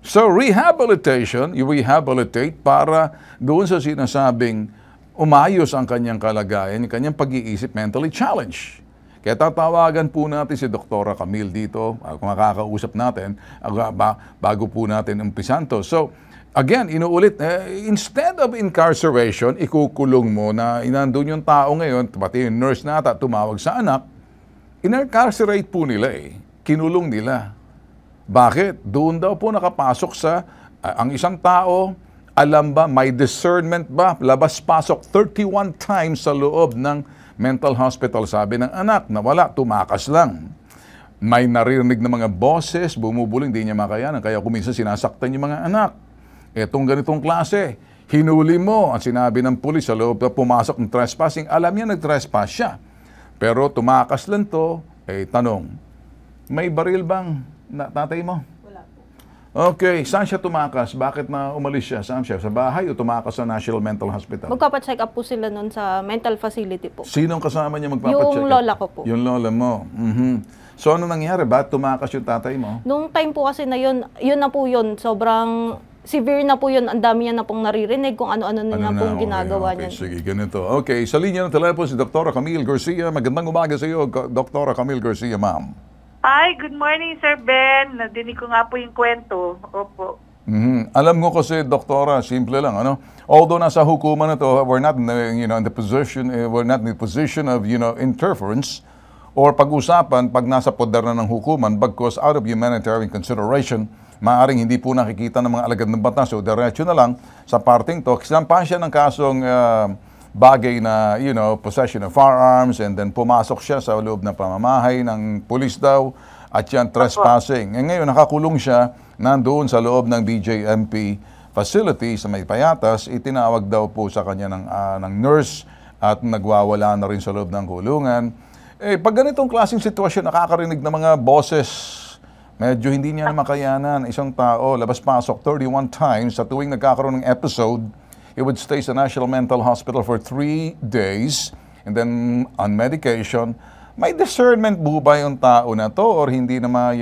A: So, rehabilitation, you rehabilitate para doon sa sinasabing umayos ang kanyang kalagayan, yung kanyang pag-iisip, mentally challenged. Kaya tatawagan po natin si Dr. Camille dito, kung makakausap natin, bago po natin umpisan to. So, again, inuulit, instead of incarceration, ikukulong mo na inandun yung tao ngayon, pati yung nurse nata tumawag sa anak, incarcerate po nila kinulong nila. Bakit? Doon daw po nakapasok sa, ang isang tao, alam ba, may discernment ba, labas-pasok 31 times sa loob ng mental hospital, sabi ng anak, na wala, tumakas lang. May naririnig na mga boses, bumubuling, hindi niya makayanan, kaya kuminsan sinasaktan yung mga anak. Etong ganitong klase, hinuli mo, ang sinabi ng pulis sa loob na pumasok ng trespassing, alam niya nag-trespass siya. Pero tumakas lang to, tanong, may baril bang tatay mo?
D: Wala po.
A: Okay, saan siya tumakas? Bakit na umalis siya? Saan siya? Sa bahay o tumakas sa National Mental Hospital?
D: Magpapacheck up po sila nun sa mental facility po.
A: Sinong kasama niya magpapacheck up?
D: Yung lola ko po.
A: Yung lola mo. So ano nangyari? Bakit tumakas yung tatay mo?
D: Nung time po kasi na yun na po yun. Sobrang severe na po yun. Ang dami niya na pong naririnig kung ano-ano na pong ginagawa niya.
A: Sige, ganito. Okay, sa linya ng telepono si Dr. Camille Garcia. Magandang umaga sa iyo, Dr. Camille Garcia, ma'am.
E: Hi, good morning, Sir Ben. Nadinig ko nga po yung kwento. Opo.
A: Alam mo kasi, Doktora, simple lang, ano? Although nasa hukuman na to, we're not in the position, we're not in the position of, interference or pag-usapan pag nasa poder na ng hukuman, bagkus out of humanitarian consideration, maaring hindi po nakikita ng mga alagad ng batas. So, diretso na lang sa parting to. Sinampahan siya ng kasong bagay na, possession of firearms, and then pumasok siya sa loob ng pamamahay ng pulis daw, at yan trespassing. Ngayon, nakakulong siya nandoon sa loob ng BJMP facility sa May Payatas. Itinawag daw po sa kanya ng nurse at nagwawala na rin sa loob ng kulungan. Pag ganitong klaseng sitwasyon, nakakarinig ng mga boses, medyo hindi niya makayanan. Isang tao, labas-pasok 31 times sa tuwing nagkakaroon ng episode, he would stay sa National Mental Hospital for 3 days and then on medication. May discernment po ba yung tao na to or hindi naman,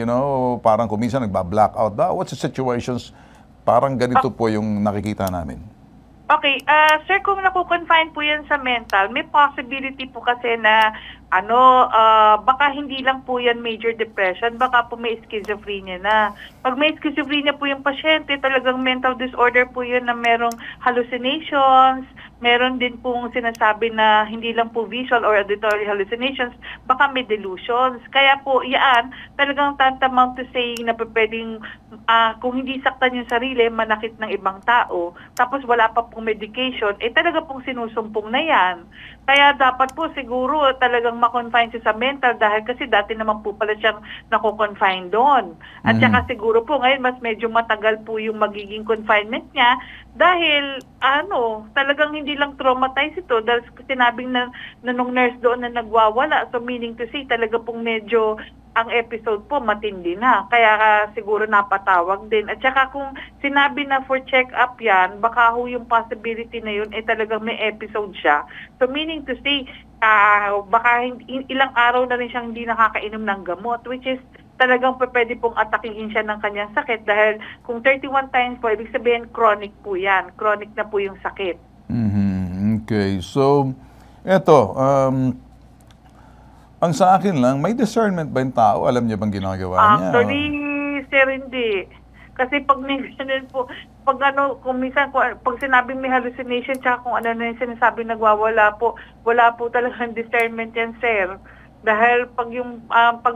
A: parang kuminsan nagba-blackout daw? What's the situations? Parang ganito po yung nakikita namin.
E: Okay, sir, kung nakukonfine po yan sa mental, may possibility po kasi na baka hindi lang po yan major depression, baka po may schizophrenia na. Pag may schizophrenia po yung pasyente, talagang mental disorder po yun na merong hallucinations, meron din pong sinasabi na hindi lang po visual or auditory hallucinations, baka may delusions. Kaya po, yan, talagang tantamount to saying na pwedeng kung hindi saktan yung sarili, manakit ng ibang tao, tapos wala pa pong medication, talaga pong sinusumpong na yan. Kaya dapat po siguro talagang ma-confine siya sa mental dahil kasi dati naman po pala siyang nako-confine doon. At saka siguro po ngayon mas medyo matagal po yung magiging confinement niya dahil talagang hindi lang traumatized ito dahil sinabing na nung nurse doon na nagwawala. So meaning to say talaga pong medyo ang episode po matindi na. Kaya siguro napatawag din. At saka kung sinabi na for check-up yan, baka ho yung possibility na yun talagang may episode siya. So meaning to say, baka ilang araw na rin siyang hindi nakakainom ng gamot, which is talagang pwede pong atakihin siya ng kanyang sakit dahil kung 31 times po, ibig sabihin chronic po yan. Chronic na po yung sakit.
A: Okay. So, eto, ang sa akin lang, may discernment ba yung tao? Alam niya bang ginagawa niya?
E: Actually, sir, hindi. Kasi pag may ganun po, pag kung minsan, pag sinabing may hallucination, tsaka kung ano na yung sinasabi nagwawala po, wala po talagang discernment yan, sir. Dahil pag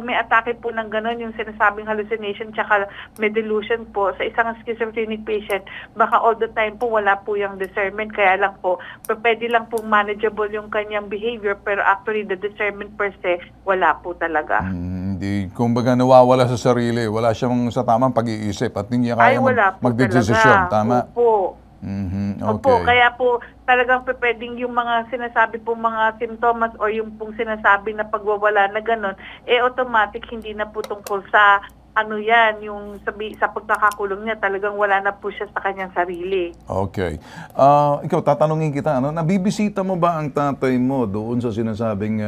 E: may atake po ng gano'n, yung sinasabing hallucination tsaka may delusion po, sa isang schizophrenic patient, baka all the time po wala po yung discernment. Kaya lang po, pwede lang po manageable yung kanyang behavior, pero actually the discernment per se, wala po talaga.
A: Hindi, kumbaga nawawala sa sarili, wala siyang sa tamang pag-iisip at hindi niya kaya magdedesisyon. Tama?
E: Opo.
A: Okay.
E: Opo, kaya po talagang pwedeng yung mga sinasabi pong mga simptomas o yung pong sinasabi na pagwawala na gano'n, automatic hindi na po tungkol sa yan, yung sa pagkakakulong niya, talagang wala na po siya sa kanyang sarili.
A: Okay. Ikaw, tatanungin kita, nabibisita mo ba ang tatay mo doon sa sinasabing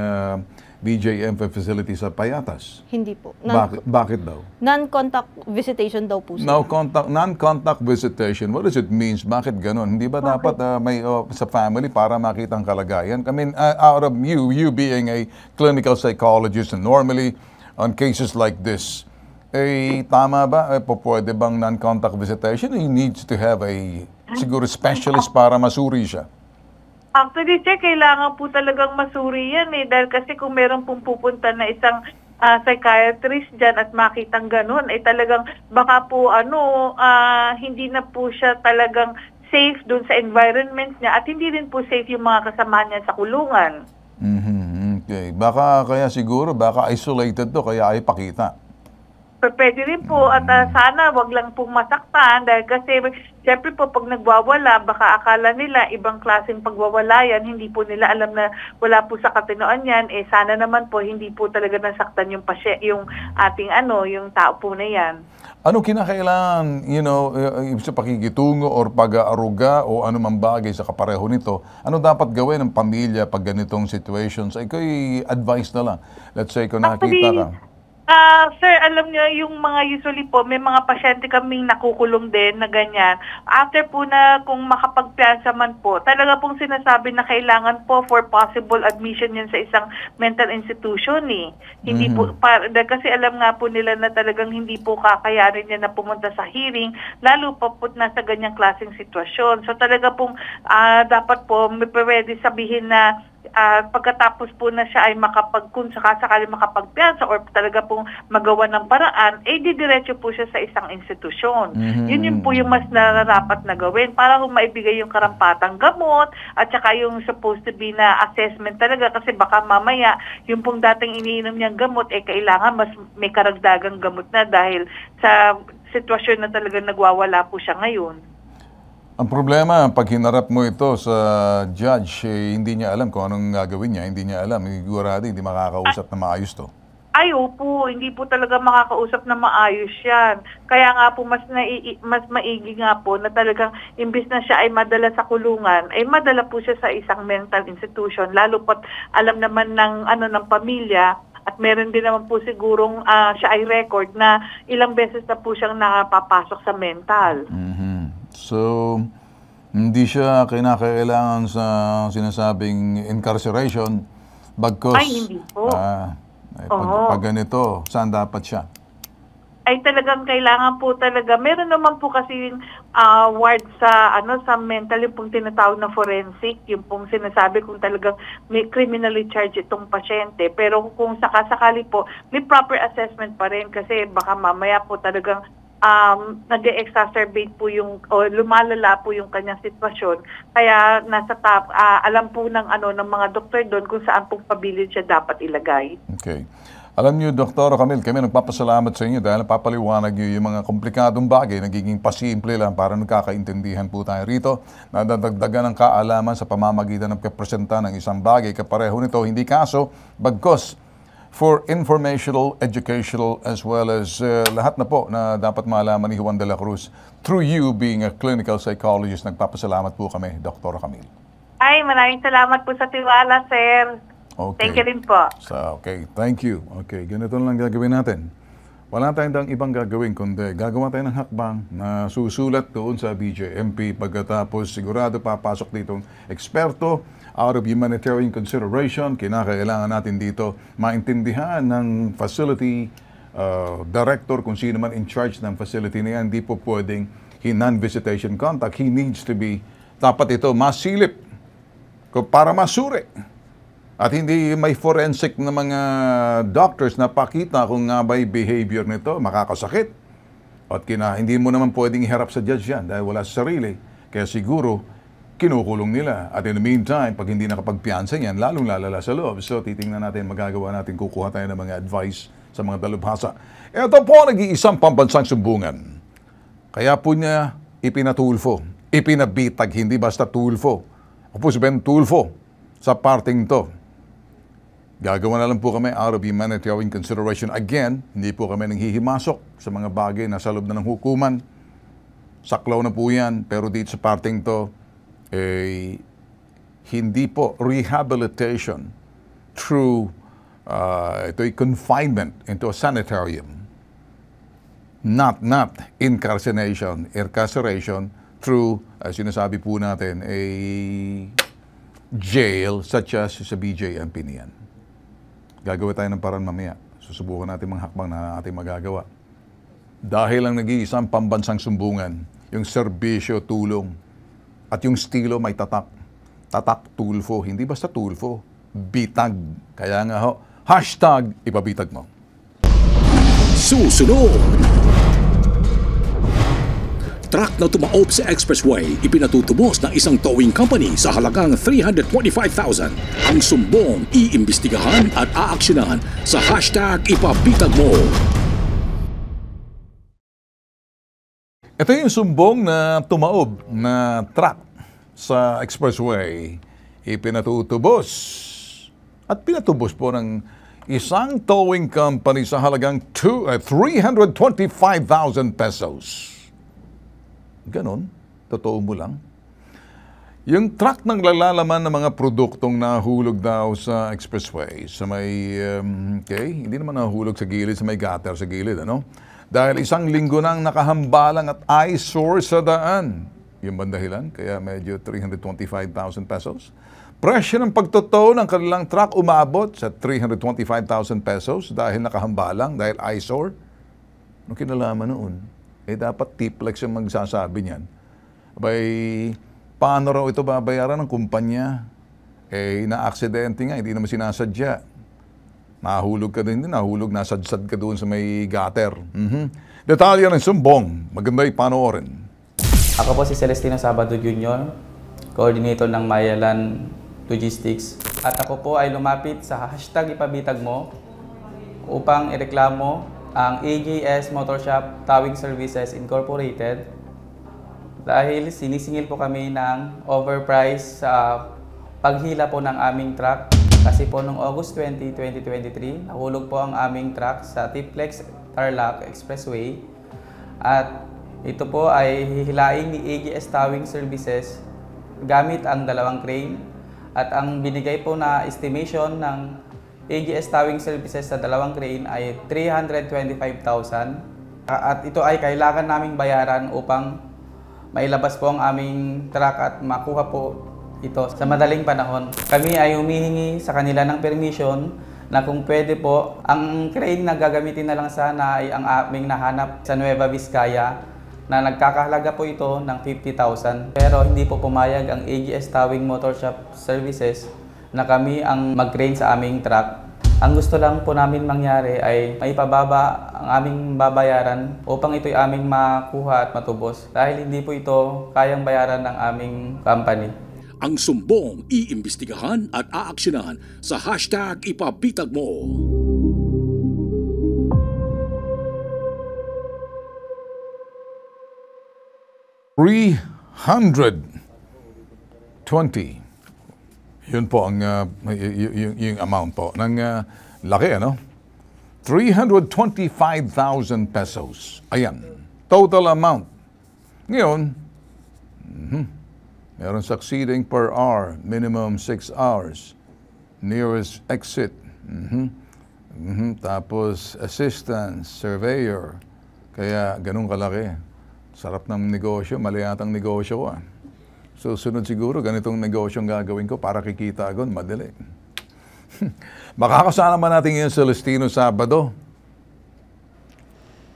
A: BJM facility sa Payatas?
D: Hindi po.
A: Bakit daw?
D: Non-contact visitation daw po, sir.
A: Non-contact visitation, what does it means? Bakit ganon? Hindi ba dapat may sa family para makita ang kalagayan? I mean, out of you being a clinical psychologist and normally on cases like this, tama ba? Pwede bang non-contact visitation? He needs to have siguro specialist para masuri siya.
E: Actually, sir, kailangan po talagang masuri yan dahil kasi kung meron pong pupunta na isang psychiatrist dyan at makitang ganun, talagang baka po hindi na po siya talagang safe doon sa environment niya at hindi rin po safe yung mga kasama niya sa kulungan.
A: Okay. Baka isolated to, kaya ay pakita.
E: Pwede rin po at sana wag lang pong masaktan dahil kasi siyempre po pag nagwawala baka akala nila ibang klaseng pagwawala yan, hindi po nila alam na wala po sa katinoan yan, sana naman po hindi po talaga nasaktan yung ating yung tao po na yan.
A: Ano kinakailangan, sa pakikitungo or pag-aaruga o anumang bagay sa kapareho nito, ano dapat gawin ng pamilya pag ganitong situations? Ikaw advice na lang. Let's say kung nakita ka.
E: Sir, alam niyo, yung mga usually po, may mga pasyente kaming nakukulong din na ganyan. After po na kung makapagpiansa man po, talaga pong sinasabi na kailangan po for possible admission yan sa isang mental institution Hindi po, kasi alam nga po nila na talagang hindi po kakayanin niya na pumunta sa hearing, lalo pa po nasa ganyang klaseng sitwasyon. So talaga pong dapat po, may pwede sabihin na pagkatapos po na siya ay kung sakasakali makapagpiansa or talaga pong magawa ng paraan, didiretso po siya sa isang institusyon. Yun po yung mas nararapat na gawin para kung maibigay yung karampatang gamot at saka yung supposed to be na assessment talaga kasi baka mamaya yung pong dating iniinom niyang gamot kailangan mas may karagdagang gamot na dahil sa sitwasyon na talaga nagwawala po siya ngayon.
A: Ang problema, pag hinarap mo ito sa judge, hindi niya alam kung anong gagawin niya, hindi niya alam, sigurado hindi makakausap na maayos to.
E: Opo, hindi po talaga makakausap na maayos yan. Kaya nga po mas maigi nga po na talagang imbis na siya ay madala sa kulungan, madala po siya sa isang mental institution, lalo pat alam naman ng pamilya. At meron din naman po sigurong siya ay record na ilang beses na po siyang nakapapasok sa mental.
A: So, hindi siya kinakailangan sa sinasabing incarceration bagkus.
E: Hindi po.
A: Pag ganito, saan dapat siya?
E: Talagang kailangan po talaga. Meron naman po kasi ward sa mental yung pong tinatawag na forensic, yung pong sinasabi kung talagang may criminally charged itong pasyente. Pero kung sakasakali po, may proper assessment pa rin kasi baka mamaya po talagang nag-exacerbate po o lumalala po yung kanyang sitwasyon. Kaya alam po ng mga doktor doon kung saan pong pabilid siya dapat ilagay. Okay.
A: Alam niyo, Dr. Camille, kami nagpapasalamat sa inyo dahil napapaliwanag niyo yung mga komplikadong bagay, nagiging pasimple lang para nagkakaintindihan po tayo rito. Nadadagdagan ng kaalaman sa pamamagitan ng kapresenta ng isang bagay. Kapareho nito, hindi kaso, bagkos for informational, educational, as well as lahat na po na dapat malaman ni Juan de la Cruz. Through you being a clinical psychologist, nagpapasalamat po kami, Dr. Camille.
E: Maraming salamat po sa tiwala, sir.
A: Okay.
E: Thank you rin po.
A: Okay, thank you. Okay, ganito lang gagawin natin. wala tayong ibang gagawin kundi gagawa tayo ng hakbang na susulat doon sa BJMP. Pagkatapos sigurado papasok ditong eksperto out of humanitarian consideration. Kinakailangan natin dito maintindihan ng facility director, kung sino man in charge ng facility na yan. Hindi po pwedeng non-visitation contact. He needs to be, dapat ito masilip para masuri. At hindi may forensic na mga doctors na pakita kung nga ba'y behavior nito, makakasakit. At hindi mo naman pwedeng iharap sa judge yan dahil wala sa sarili. Kaya siguro, kinukulong nila. At in the meantime, pag hindi nakapagpiansa yan, lalong lalala sa loob. So, titingnan natin, magagawa natin, kukuha tayo ng mga advice sa mga dalubhasa. Ito po nag-iisang pambansang sumbungan. Kaya po niya ipinatulfo, ipinabitag, hindi basta tulfo. O po sabihin, tulfo sa parting to. Gagawa na lang po kami out of humanitarian consideration. Again, hindi po kami nanghihimasok sa mga bagay na sa loob na ng hukuman. Saklaw na po yan. Pero dito sa parting to, hindi po rehabilitation through ito'y confinement into a sanitarium. Not incarceration through, sinasabi po natin, a jail such as sa BJMP niyan. Gagawa tayo ng paraan mamaya. Susubukan natin mga hakbang na ating magagawa. Dahil lang nag-iisang pambansang sumbungan, yung serbisyo, tulong, at yung estilo may tatak. Tatak, tulfo. Hindi basta tulfo. Bitag. Kaya nga ho, hashtag ipabitag mo.
B: Susunod! Truck na tumaob sa expressway, ipinatutubos ng isang towing company sa halagang 325,000. Ang sumbong, iimbestigahan at aaksyonan sa hashtag ipabitag mo.
A: Ito yung sumbong na tumaob na truck sa expressway. Ipinatutubos at pinatubos po ng isang towing company sa halagang 325,000 pesos. Ganon, totoo mo lang. Yung truck ng lalalaman ng mga produktong nahulog daw sa expressway, sa may, hindi naman nahulog sa gilid, sa may gutter sa gilid, ano? Dahil isang linggo nang nakahambalang at eyesore sa daan. Yung bandahilan, kaya medyo 325,000 pesos. Presyo ng pagtotow ng kanilang truck umabot sa 325,000 pesos dahil nakahambalang, dahil eyesore. Ano kinalaman noon? Dapat Tiplex yung magsasabi niyan. Paano raw ito babayaran ng kumpanya? Na-aksidente nga, hindi naman sinasadya. Nahulog ka din, nahulog, nasadsad ka doon sa may gutter. Detalye ng sumbong, maganda'y panoorin.
F: Ako po si Celestino Sabado Jr., coordinator ng Mayalan Logistics. At ako po ay lumapit sa hashtag ipabitag mo upang ireklamo ang AJS Motor Shop Towing Services Incorporated dahil sinisingil po kami ng overprice sa paghila po ng aming truck. Kasi po noong August 20, 2023, nahulog po ang aming truck sa Tiplex Tarlac Expressway. At ito po ay hihilain ni AJS Towing Services gamit ang 2 crane. At ang binigay po na estimation ng AJS Towing Services sa 2 crane ay 325,000. At ito ay kailangan naming bayaran upang mailabas po ang aming truck at makuha po ito sa madaling panahon. Kami ay humihingi sa kanila ng permission na kung pwede po, ang crane na gagamitin na lang sana ay ang aming nahanap sa Nueva Vizcaya na nagkakahalaga po ito ng 50,000. Pero hindi po pumayag ang AJS Towing Motor Shop Services na kami ang mag-crane sa aming truck. Ang gusto lang po namin mangyari ay maipababa ang aming babayaran upang ito'y aming makuha at matubos dahil hindi po ito kayang bayaran ng aming company.
B: Ang sumbong, iimbestigahan at aaksyonan sa hashtag ipabitag mo.
A: $320. Yun po ang yung amount po ng laki, ano? 325,000 pesos. Ayan. Total amount. Ngayon, meron succeeding per hour, minimum 6 hours. Nearest exit, Tapos assistant, surveyor. Kaya ganun kalaki. Sarap ng negosyo, mali yatang negosyo ko. Susunod siguro, ganitong negosyo ang gagawin ko para kikita agad, madali. Makakasama natin ngayon sa Celestino Sabado.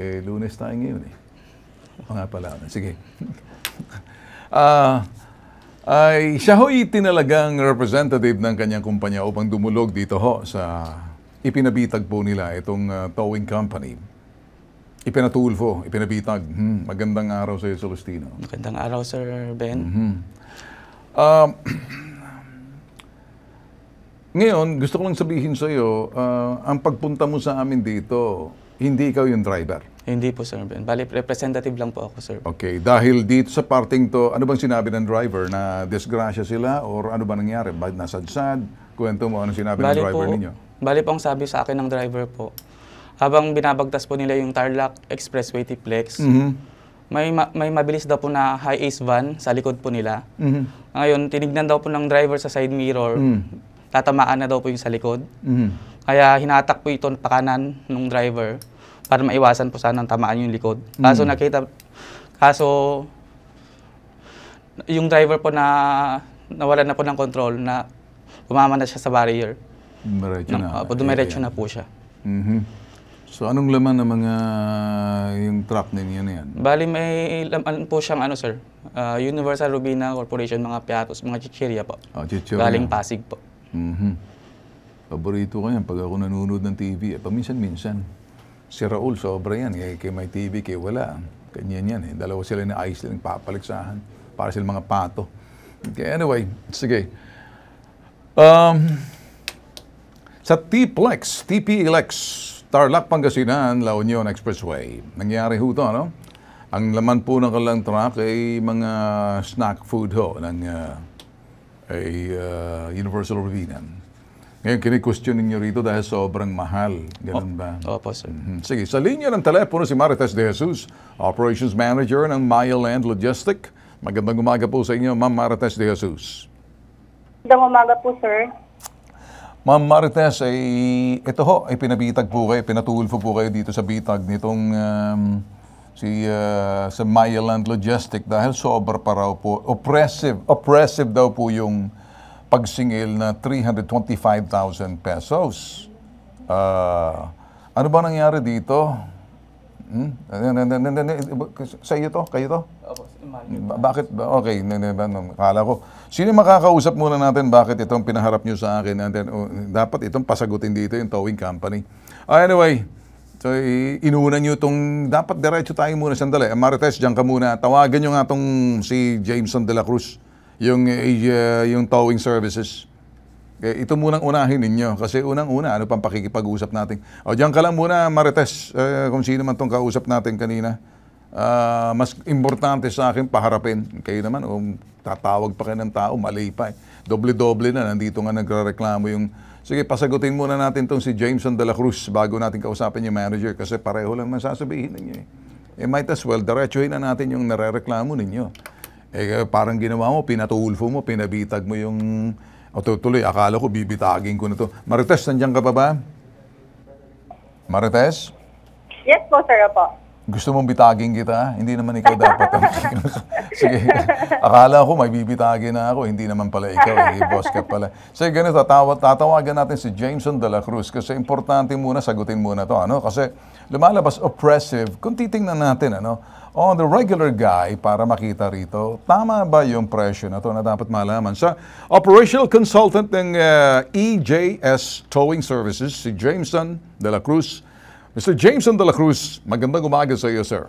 A: Lunes tayo ngayon O nga pala. Sige. Siya ho'y tinalagang representative ng kanyang kumpanya upang dumulog dito sa ipinabitag po nila itong towing company. Ipinatulfo, ipinabitag. Magandang araw sa iyo, Celestino.
F: Magandang araw, Sir Ben.
A: Ngayon, gusto ko lang sabihin sa iyo, ang pagpunta mo sa amin dito, hindi ikaw yung driver.
F: Hindi po, Sir Ben. Bali, representative lang po ako, Sir.
A: Okay, dahil dito sa parting to, ano bang sinabi ng driver? Na disgrasya sila or ano ba nangyari? Bakit nasadsad? Kwento mo, anong sinabi ng driver ninyo?
F: Bali po ang sabi sa akin ng driver po, habang binabagtas po nila yung Tarlac Expressway T-Plex, may mabilis daw po na high ace van sa likod po nila. Ngayon, tinignan daw po ng driver sa side mirror, tatamaan na daw po yung sa likod. Kaya hinatak po ito pakanan ng driver para maiwasan po sana tamaan yung likod. Kaso yung driver po na nawalan na po ng control, na umama na siya sa barrier. Dumiretso na po siya.
A: So anong laman ng mga yung truck ninyo na yan?
F: Bali may laman po siyang sir, Universal Robina Corporation, mga piatos, mga chichirya po.
A: Chichirya.
F: Galing Pasig po.
A: Paborito ko yan pag ako nanonood ng TV. Paminsan-minsan. Si Raul, sobra yan. Kay may TV, kay wala. Ganyan yan. Dalawa sila na ayos lang papaliksahan. Para sila mga pato. Okay, anyway, sige. Sa TPLEX, Tarlac, Pangasinan, La Union Expressway. Nangyari ho ito, ano? Ang laman po ng kalang truck ay mga snack food ho ng Universal Robina. Ngayon, kini-question ninyo rito dahil sobrang mahal. Ganun ba?
F: Opo, sir.
A: Sige, sa linya ng telepono si Marites De Jesus, Operations Manager ng Maya Land Logistic. Magandang umaga po sa inyo, Ma'am Marites De Jesus.
G: Magandang umaga po, sir.
A: Ma'am Marites, ito ho, ay pinabitag po kayo, pinatulfo po kayo dito sa bitag nitong sa Maya Land Logistic dahil sobra pa raw po, oppressive daw po yung pagsingil na 325,000 pesos. Ano ba nangyari dito? Sa iyo to? Kayo to? Bakit? Okay, kala ko. Sino makakausap muna natin bakit itong pinaharap nyo sa akin? Dapat itong pasagutin dito yung towing company. Anyway, so inuuna nyo itong, dapat diretso tayo muna sandali. Marites, dyan ka muna. Tawagan nyo nga itong si Jameson de la Cruz, yung towing services. Ito munang unahin ninyo kasi unang-una, ano pang pakikipag-usap natin. Diyan ka lang muna, Marites, kung sino man itong kausap natin kanina. Mas importante sa akin, paharapin. Kayo naman, tatawag pa kayo ng tao, mali pa. Doble-doble na, nandito nga nagre-reklamo yung... Sige, pasagutin muna natin itong si Jameson de la Cruz bago natin kausapin yung manager kasi pareho lang masasabihin ninyo. Might as well, diretsuhin na natin yung nare-reklamo ninyo. Parang ginawa mo, pinatulfo mo, pinabitag mo yung... tuloy, akala ko bibitagin ko na to. Marites, nandiyan ka pa ba? Marites?
G: Yes po, sir, po.
A: Gusto mong bitagin kita? Hindi naman ikaw dapat. Sige, akala ko may bibitagin na ako. Hindi naman pala ikaw. Boss ka pala. Sige, ganito, tatawagan natin si Jameson de la Cruz kasi importante muna, sagutin muna to. Kasi lumalabas oppressive. Kung titingnan natin, on the regular guy, para makita rito, tama ba yung presyo na to na dapat malaman? Sa operational consultant ng EJS Towing Services, si Jameson de la Cruz. Mr. Jameson de la Cruz, magandang umaga sa iyo, sir.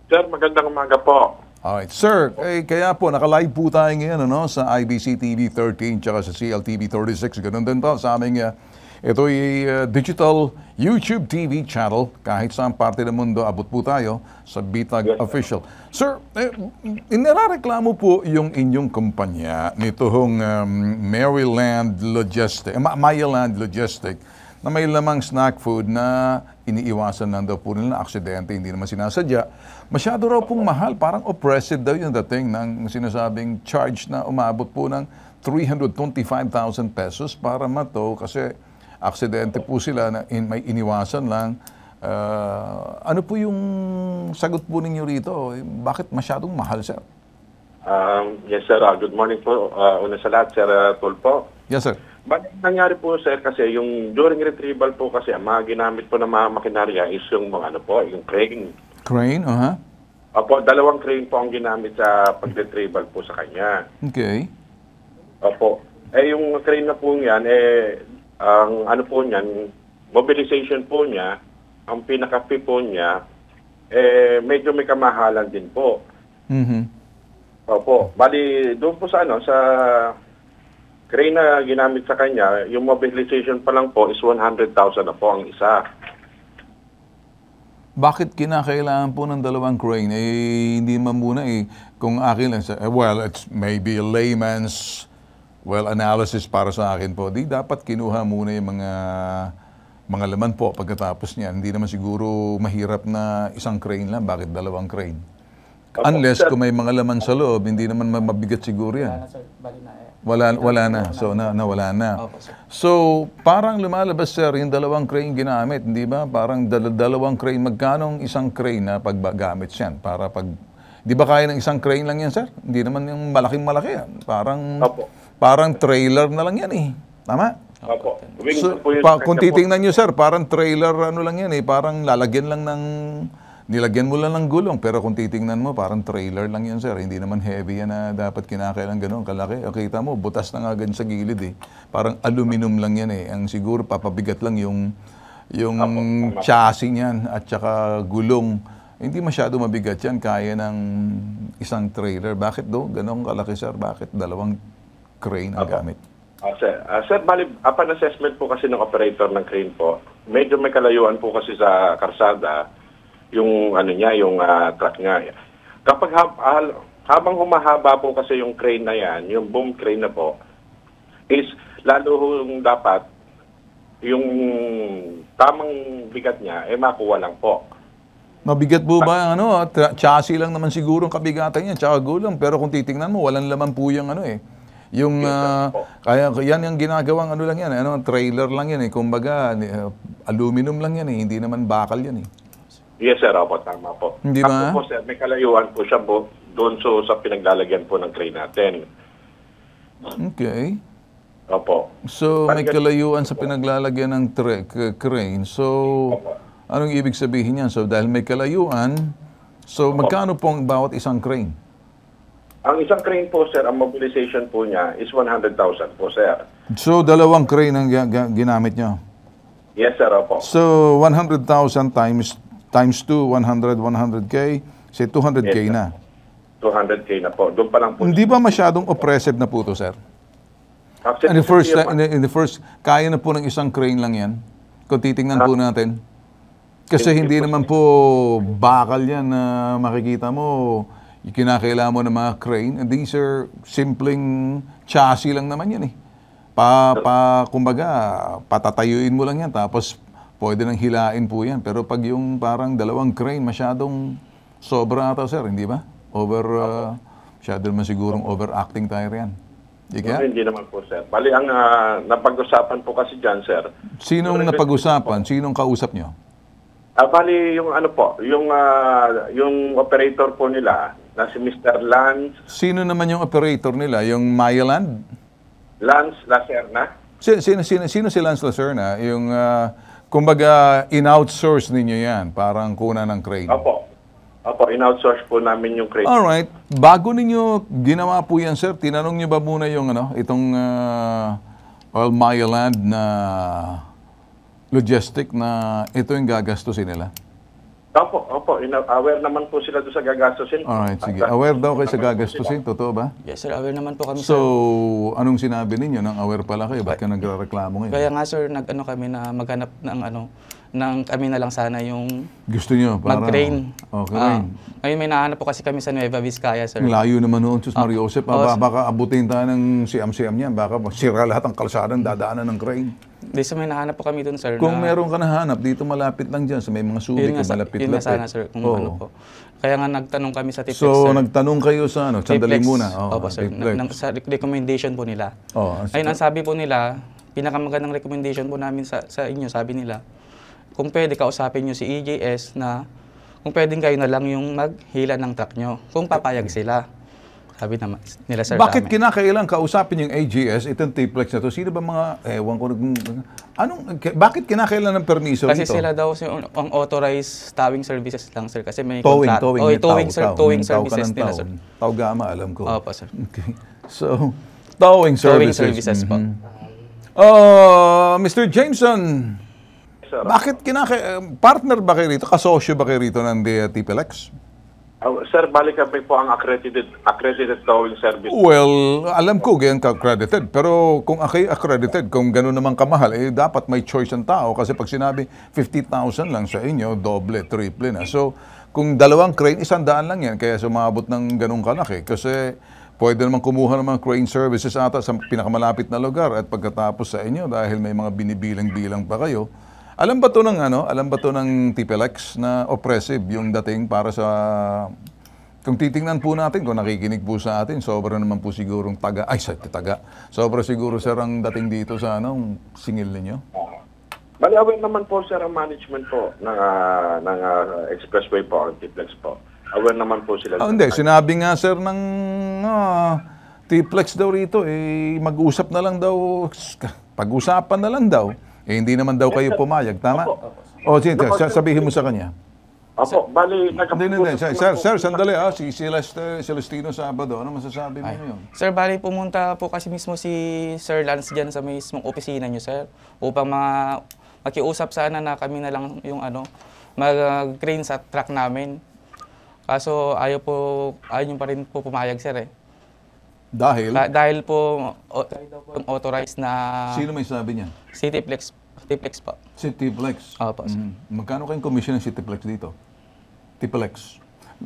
H: Sir, magandang umaga po.
A: Alright, sir, kaya po, naka-live po tayo ngayon sa IBC TV 13 tsaka sa CLTV 36. Ganun din po sa aming ito'y digital YouTube TV channel. Kahit saan parte ng mundo, abot po tayo sa Bitag Official. Sir, inireklamo po yung inyong kumpanya nitong Maya Land Logistic na may lamang snack food na iniiwasan lang daw po nila na aksidente, hindi naman sinasadya. Masyado raw pong mahal, parang oppressive daw yung dating ng sinasabing charge na umabot po ng 325,000 pesos para mato kasi aksidente po sila na may iniwasan lang. Ano po yung sagot po ninyo rito? Bakit masyadong mahal, sir?
H: Yes, sir. Good morning po. Una sa lahat, Sir Tulpo.
A: Yes, sir.
H: Bali, nangyari po, sir, kasi yung during retrieval po kasi, ang mga ginamit po ng mga makinarya is yung mga yung crane.
A: Crane,
H: Opo, 2 crane po ang ginamit sa pag-retrieval po sa kanya.
A: Okay.
H: Opo. Yung crane na po yan, ang ano po niyan, mobilization po niya, ang pinaka-fee po niya, medyo may kamahalan din po. Opo. Bali, doon po sa sa crane na ginamit sa kanya, yung mobilization pa lang po is 100,000 na po ang isa.
A: Bakit kinakailangan po ng 2 crane? Hindi man muna kung akin lang, well, it's maybe a layman's analysis para sa akin po. Di dapat kinuha muna yung mga laman po pagkatapos niyan. Hindi naman siguro mahirap na 1 crane lang. Bakit 2 crane? Unless kung may mga laman sa loob, hindi naman mabigat siguro yan. Wala na. So, nawala na. So, parang lumalabas, sir, yung 2 crane ginamit, hindi ba? Parang 2 crane. Magkanong 1 crane na paggamit yan? Para di ba kaya ng 1 crane lang yan, sir? Hindi naman yung malaking-malaki yan. Parang trailer na lang yan Tama?
H: Opo.
A: So, kung titingnan nyo, sir, parang trailer lang yan Parang lalagyan lang nilagyan mo lang ng gulong, pero kung titingnan mo, parang trailer lang yan, sir. Hindi naman heavy yan na dapat kinakailang gano'n kalaki. O kita mo, butas na nga ganyan sa gilid Parang aluminum lang yan Ang siguro, papabigat lang yung chassis niyan at saka gulong. Hindi masyado mabigat yan, kaya ng 1 trailer. Bakit gano'n kalaki, sir? Bakit 2 crane ang gamit?
H: Sir, bali, upon assessment po kasi ng operator ng crane po, medyo may kalayuan po kasi sa karsada, yung yung truck niya. Kapag habang humahaba po kasi yung crane na yan, yung boom crane na po, is lalo dapat yung tamang bigat niya makuha lang po.
A: Mabigat po ba chassis lang naman siguro ang kabigatan niya, tsaka gulong. Pero kung titingnan mo, walang laman po yung yung kaya yan yung ginagawang lang yan, trailer lang yan Kumbaga, aluminum lang yan hindi naman bakal yan
H: Yes, sir. Opo, tama po.
A: Hindi ba?
H: Tapos po, sir, may kalayuan po siya doon sa pinaglalagyan po ng crane natin.
A: Okay.
H: Opo.
A: So, may kalayuan sa pinaglalagyan ng crane. So, anong ibig sabihin yan? So, dahil may kalayuan, so magkano pong bawat 1 crane?
H: Ang 1 crane po, sir, ang mobilization po niya is 100,000 po, sir.
A: So, 2 crane ang ginamit nyo?
H: Yes, sir. Opo.
A: So, 100,000 times 2, 100K, say 200K na.
H: 200K na po. Doon pa lang po.
A: Hindi ba masyadong oppressive na po ito, sir?
H: Actually,
A: In the first, kaya na po ng 1 crane lang yan? Kung titingnan po natin. Kasi hindi naman po bakal yan na makikita mo, kinakailangan mo ng mga crane. And these are simpleng chassis lang naman yan kumbaga, patatayuin mo lang yan, tapos pwede nang hilain po yan. Pero pag yung parang 2 crane, masyadong sobra ata, sir, hindi ba? Masyado naman sigurong overacting tayo yan.
H: Hindi naman po, sir. Bali, ang napag-usapan po kasi dyan, sir.
A: Sinong napag-usapan? Sinong kausap nyo?
H: Bali, yung yung operator po nila, na si Mr. Lance.
A: Sino naman yung operator nila? Yung Mayaland?
H: Lance Lacerna.
A: Sino si Lance Lacerna? Yung... kumbaga, in-outsource ninyo yan, parang kuna ng crane.
H: Opo, in-outsource po namin yung crane.
A: Alright. Bago ninyo ginawa po yan, sir, tinanong nyo ba muna yung itong Mayaland na logistic na ito yung gagastusin nila?
H: Opo. Aware naman po sila doon sa gagastusin.
A: Alright, sige. Aware daw kayo sa gagastusin? Totoo ba?
F: Yes, sir. Aware naman po kami,
A: sir. So, anong sinabi ninyo nang aware pala kayo? Ba't ka nagreklamo ngayon?
F: Kaya nga, sir, kami na maghanap ng kami na lang sana yung
A: gusto nyo?
F: mag-crane.
A: Crane.
F: Ngayon may nahanap po kasi kami sa Nueva Vizcaya, sir.
A: Layo naman noon, Sus Mario Joseph. Baka abutin tayo ng siyam-siyam niyan. Baka sira lahat ng kalsadang dadaanan ng crane.
F: Di sa may nahanap po kami doon, sir.
A: Kung meron ka nahanap, dito malapit lang dyan. Sa may mga subi ko, malapit-lapit.
F: Yun nga sana, sir, kung ano po. Kaya nga nagtanong kami sa Tiplex,
A: so,
F: sir.
A: nagtanong kayo sa sandali muna.
F: Opo, sir. Sa recommendation po nila.
A: Ayun,
F: ang sabi po nila, pinakamagandang recommendation po namin sa inyo, sabi nila, kung pwede kausapin nyo si EJS na kung pwedeng kayo na lang yung maghila ng truck nyo, kung papayag sila. Sabi naman nila, sir,
A: Bakit
F: sa amin.
A: kinakailangan kausapin yung AGS, itong T-Plex na to? Sino ba mga, ewan ko, bakit kinakailangan ng permiso
F: Kasi
A: nito?
F: sila daw ang authorized towing services lang, sir. Kasi may
A: Towing,
F: contract.
A: towing,
F: Oh,
A: may
F: towing,
A: tao,
F: sir,
A: tao.
F: towing
A: Tao ka
F: services
A: ng
F: nila,
A: tao.
F: sir.
A: Tao gama, alam ko.
F: Opo, sir.
A: Okay. So, towing
F: Towing
A: services.
F: services po.
A: Mr. Jameson,
H: Sir,
A: bakit partner ba kayo rito? Kasosyo ba kayo rito ng TPLX?
H: sir, balik kami po ang accredited towing service.
A: Well, alam ko ganyan ka-accredited. Pero kung kayo accredited, kung gano'n naman kamahal, dapat may choice ang tao. Kasi pag sinabi 50,000 lang sa inyo, doble, triple na. So, kung dalawang crane, 100 lang yan. Kaya sumabot ng ganun kalaki. Kasi pwede naman kumuha ng mga crane services ata sa pinakamalapit na lugar. At pagkatapos sa inyo, dahil may mga binibilang-bilang pa kayo, alam ba to ng TPLX na oppressive yung dating para sa... Kung titingnan po natin, kung nakikinig po sa atin, sobra naman po sigurong sobra siguro, sir, ang dating dito sa singil ninyo.
H: Bali, aware naman po, sir, ang management po ng expressway po, ang T-Plex po. Aware naman po sila.
A: Hindi, sinabi nga, sir, ng T-Plex daw rito, mag-usap na lang daw, pag-usapan na lang daw. Hindi naman daw kayo pumayag, tama? O, sige, sabihin mo sa kanya.
H: Opo, bali,
A: Hindi. Sir, sandali, si Celestino Sabado, ano masasabi mo yun?
F: Sir, bali pumunta po kasi mismo si Sir Lance dyan sa mismong opisina nyo, sir, upang makiusap sana na kami na lang yung mag-crane sa truck namin. Kaso ayaw nyo pa rin po pumayag, sir, eh.
A: Dahil?
F: Dahil po authorized na...
A: Sino may sabi niyan?
F: Cityplex po.
A: Cityplex?
F: Opo, sir.
A: Magkano kayong commission ng Cityplex dito? T-Plex.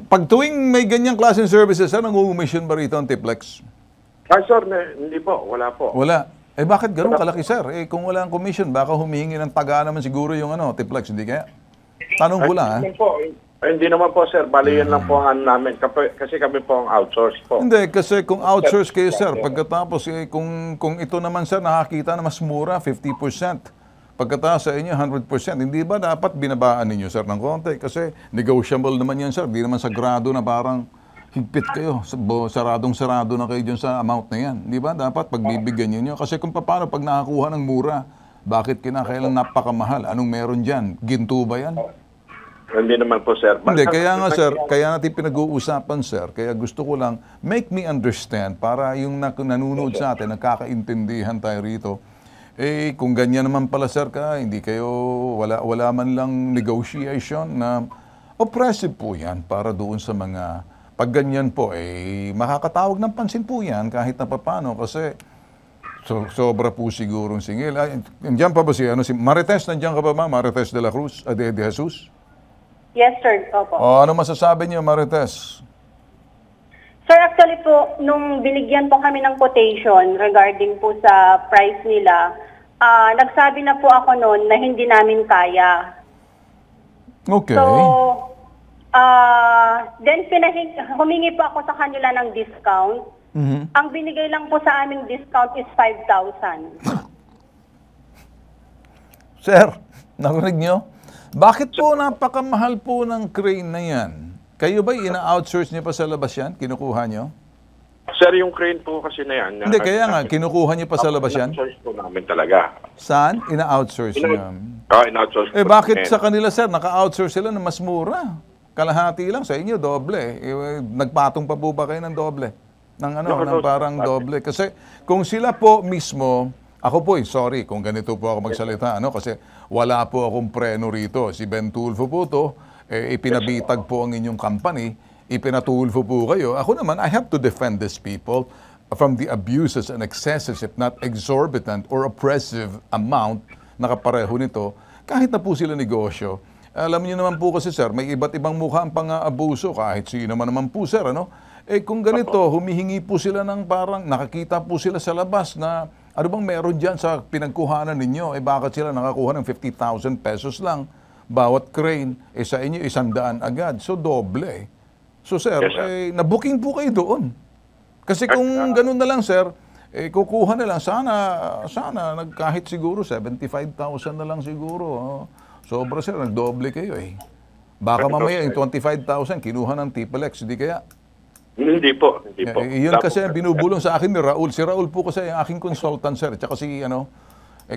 A: Pag tuwing may ganyang klase ng services, sir, nang-commission ba rito ang T-Plex?
H: sir, hindi po. Wala po.
A: Wala. Bakit ganun kalaki, sir? Kung wala ang commission, baka humihingi ng taga naman siguro yung T-Plex, hindi kaya? Tanong ko lang,
H: Hindi naman po, sir. Bali, yan lang po ang namin. Kasi kami po ang outsource po.
A: Hindi, kasi kung outsource kayo, sir, pagkatapos, kung ito naman, sir, nakakita na mas mura, 50%. Pagkatapos sa inyo, 100%. Hindi ba dapat binabaan ninyo, sir, ng konti? Kasi negotiable naman yan, sir. Di naman sagrado na parang higpit kayo. Saradong-sarado na kayo dyan sa amount na yan. Di ba? Dapat pagbibigyan nyo. Kasi kung paano pag nakakuha ng mura, bakit kinakailang napakamahal? Anong meron dyan? Ginto ba yan?
H: Hindi naman po, sir.
A: Hindi, kaya nga, sir, kaya natin pinag-uusapan, sir. Kaya gusto ko lang, make me understand para yung nanonood sa atin, nakakaintindihan tayo rito. Kung ganyan naman pala, sir, hindi kayo, wala man lang negotiation na oppressive po yan para doon sa mga, pag ganyan po, makakatawag ng pansin po yan kahit na papano kasi sobra po sigurong singil. Nandiyan pa ba si Marites, nandiyan ka pa ba? Marites de la Cruz, de Jesus?
G: Yes, sir. Opo.
A: Ano masasabi niyo, Marites?
G: Sir, actually po, nung binigyan po kami ng quotation regarding po sa price nila, nagsabi na po ako noon na hindi namin kaya.
A: Okay.
G: So, then humingi po ako sa kanila ng discount. Ang binigay lang po sa aming discount is 5,000.
A: Sir, narinig niyo? Bakit po napakamahal po ng crane na yan? Kayo ba ina-outsource niyo pa sa labas yan? Kinukuha niyo?
H: Sir, yung crane po kasi na yan.
A: Hindi, kaya nga, kinukuha niyo pa sa labas yan?
H: In-outsource po namin talaga.
A: Saan? Ina-outsource niyo?
H: In-outsource po
A: Bakit
H: namin.
A: sa kanila, sir, naka-outsource sila na mas mura? Kalahati lang, sa inyo, doble. Nagpatong pa po ba kayo ng doble? Ng parang doble. Kasi kung sila po mismo, ako po, sorry kung ganito po ako magsalita, kasi wala po akong preno rito. Si Ben Tulfo po to, ipinabitag po ang inyong company, ipinatulfo po kayo. Ako naman, I have to defend these people from the abuses and excesses, if not exorbitant or oppressive amount na kapareho nito, kahit na po sila negosyo. Alam niyo naman po kasi, sir, may iba't ibang mukha ang pang-abuso, kahit sino naman po, sir, kung ganito, humihingi po sila ng parang, nakakita po sila sa labas na, ano bang meron dyan sa pinagkuhanan ninyo? Bakit sila nakakuha ng 50,000 pesos lang? Bawat crane, sa inyo, 100 agad. So, doble. So, sir,
H: Yes, sir.
A: nabooking po kayo doon. Kasi kung ganun na lang, sir, kukuha na lang. Sana kahit siguro 75,000 na lang siguro. Oh. Sobra sir, nagdoble kayo eh. Baka mamaya yung 25,000 kinuha ng Tiplex, hindi kaya?
H: Hindi po.
A: Yun kasi ang binubulong sa akin ni Raul. Si Raul po kasi ang aking consultant, sir. Tsaka si,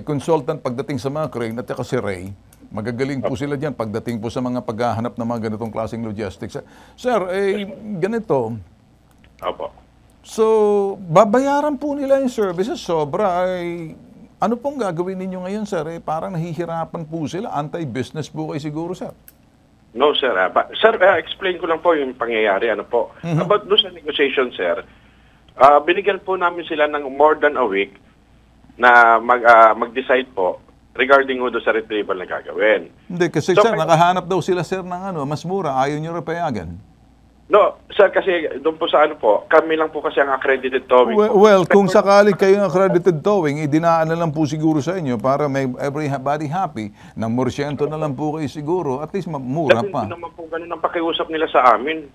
A: consultant pagdating sa mga crane at tsaka si Ray. Magagaling po sila dyan pagdating po sa mga paghahanap ng mga ganitong klaseng logistics. Sir, ganito.
H: Opo.
A: So, babayaran po nila yung services. Sobra ay... Ano pong gagawin ninyo ngayon, sir? Parang nahihirapan po sila. Anti-business po kayo siguro, sir.
H: No, sir. Sir, explain ko lang po yung pangyayari. Ano po? About doon sa negotiation, sir, binigyan po namin sila ng more than a week na mag-decide po regarding doon sa retrieval na gagawin.
A: Hindi, kasi sir, nakahanap daw sila, sir, ng mas mura. Ayaw nyo repayagan.
H: No, sir, kasi doon po sa kami lang po kasi ang accredited towing.
A: Well, kung sakali kayo ang accredited towing, idinaan na lang po siguro sa inyo para may everybody happy, ng morsyento na lang po kayo siguro, at least mura pa.
H: Hindi naman po ganun ang pakiusap nila sa amin.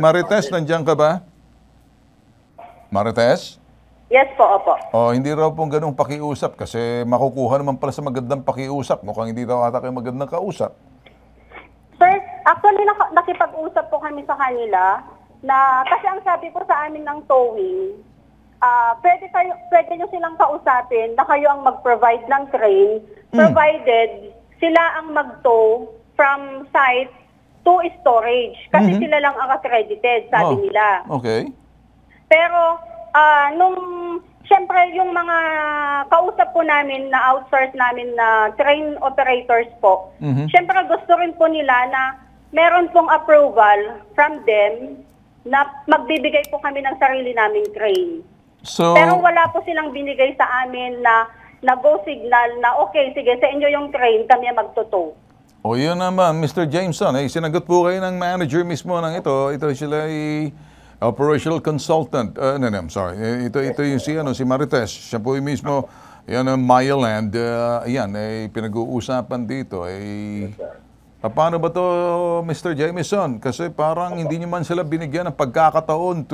A: Marites, nandiyan ka ba? Marites?
G: Yes po, opo.
A: Hindi raw pong ganung pakiusap kasi makukuha naman pala sa magandang pakiusap. Mukhang hindi daw ata kayo magandang kausap.
G: Sir, actually nakipag-usap po kami sa kanila na kasi ang sabi po sa amin ng towing, pwede nyo silang kausapin na kayo ang mag-provide ng crane provided sila ang mag-tow from site to storage kasi sila lang ang accredited, sabi nila.
A: Okay.
G: Pero siyempre yung mga kausap po namin na outsource namin na train operators po, siyempre gusto rin po nila na meron pong approval from them na magbibigay po kami ng sarili naming crane.
A: So,
G: pero wala po silang binigay sa amin na go signal na okay, sige, sa inyo yung crane, kami ang magtutow.
A: Yun naman, Mr. Jameson, sinagot po kayo ng manager mismo ng ito. Ito sila operational consultant. I'm sorry. Ito yung si Marites. Siya po yung mismo, yan ang Mayaland. Pinag-uusapan dito. Paano ba to, Mr. Jameson? Kasi parang hindi nyo man sila binigyan ng pagkakataon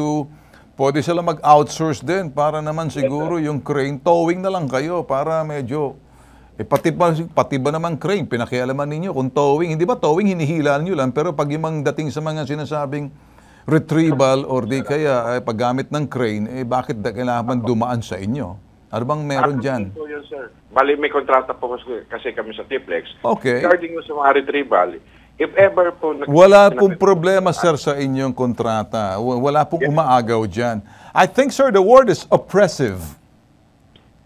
A: pwede sila mag-outsource din para naman siguro yung crane towing na lang kayo para medyo, pati ba naman crane, pinakialaman ninyo kung towing. Hindi ba towing, hinihilaan nyo lang, pero pag yung dating sa mga sinasabing retrieval or di kaya paggamit ng crane, bakit kailangan dumaan sa inyo? Ano bang meron dyan?
H: Ito yun, sir. Bali, may kontrata po kasi kami sa Tiplex.
A: Okay.
H: Regarding sa mga retrieval, if ever po...
A: Wala pong problema, sir, sa inyong kontrata. Wala pong umaagaw dyan. I think, sir, the word is oppressive.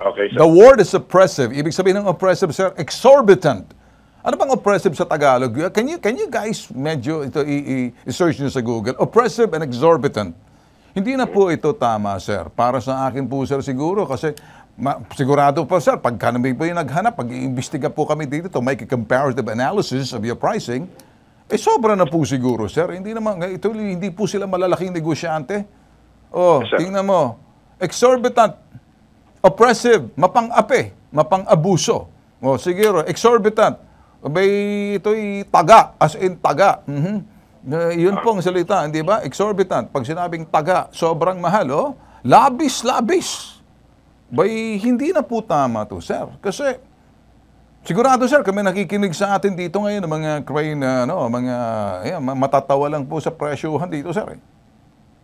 H: Okay, sir.
A: The word is oppressive. Ibig sabihin ng oppressive, sir, exorbitant. Ano bang oppressive sa Tagalog? Can you guys medyo ito i-search nyo sa Google? Oppressive and exorbitant. Hindi na po ito tama, sir. Para sa akin po, sir, siguro kasi sigurado po, sir, pag kami po yung naghanap, pag-iimbestiga po kami dito to make a comparative analysis of your pricing, sobra na po siguro, sir. Hindi po sila malalaking negosyante.
H: Yes,
A: tingnan mo. Exorbitant, oppressive, mapang-ape, mapang-abuso. Siguro, exorbitant. Ito'y taga, as in taga. Yun pong salita, hindi ba? Exorbitant. Pag sinabing taga, sobrang mahal, labis. Hindi na po tama to, sir. Kasi, sigurado, sir, kami nakikinig sa atin dito ngayon ng mga crane, matatawa lang po sa presyuhan dito, sir.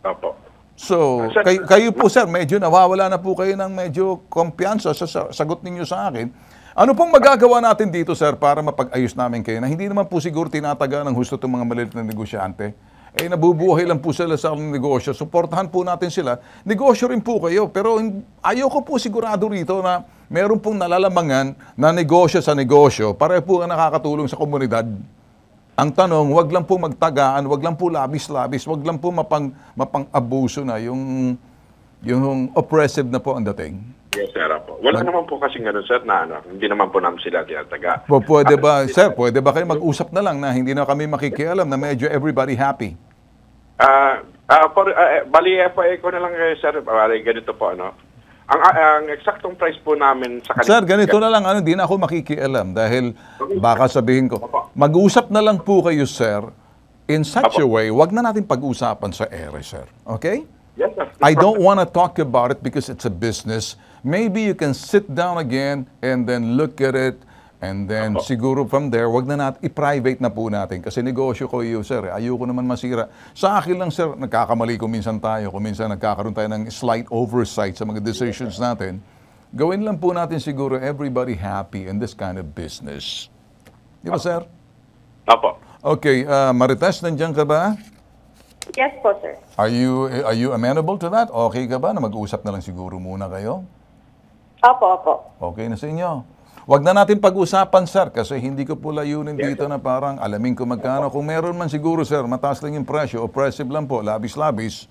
H: Opo.
A: So, kayo po, sir, medyo nawawala na po kayo ng medyo kumpiyansa sa sagot ninyo sa akin. Ano pong magagawa natin dito, sir, para mapag-ayos namin kayo na hindi naman po siguro tinataga ng husto itong mga maliit na negosyante? Nabubuhay lang po sila sa negosyo. Suportahan po natin sila. Negosyo rin po kayo. Pero ayoko po sigurado rito na meron pong nalalamangan na negosyo sa negosyo para po nakakatulong sa komunidad. Ang tanong, wag lang po magtagaan, wag lang po labis-labis, wag lang po mapang-abuso na yung oppressive na po ang dating.
H: Yes, sir. Wala naman po kasi gano'n, sir, na hindi naman po namin sila tinataga.
A: Pwede ba, sir, pwede ba kayo mag-usap na lang na hindi na kami makikialam na medyo everybody happy?
H: Bali, FIA ko na lang, sir, ganito po, ang eksaktong price po namin sa kanila.
A: Sir, ganito na lang, hindi na ako makikialam dahil baka sabihin ko, mag-usap na lang po kayo, sir, in such a way, wag na natin pag-usapan sa ere, sir. Okay?
H: Yes, sir.
A: I don't want to talk about it because it's a business. Maybe you can sit down again and then look at it and then siguro from there, wag na natin, i-private na po natin kasi negosyo ko iyo, sir. Ayoko naman masira. Sa akin lang, sir, nagkakamali kung minsan tayo, kung minsan nagkakaroon tayo ng slight oversight sa mga decisions natin. Gawin lang po natin siguro everybody happy in this kind of business. Di ba, sir?
H: Opo.
A: Okay, Marites, nandiyan ka ba?
G: Yes po, sir.
A: Are you amenable to that? Okay ka ba na mag-usap na lang siguro muna kayo?
G: Opo.
A: Okay na sa inyo. Wag na natin pag-usapan, sir, kasi hindi ko po layunin dito na parang alamin ko magkano. Kung meron man siguro, sir, mataas lang yung presyo, oppressive lang po, labis-labis,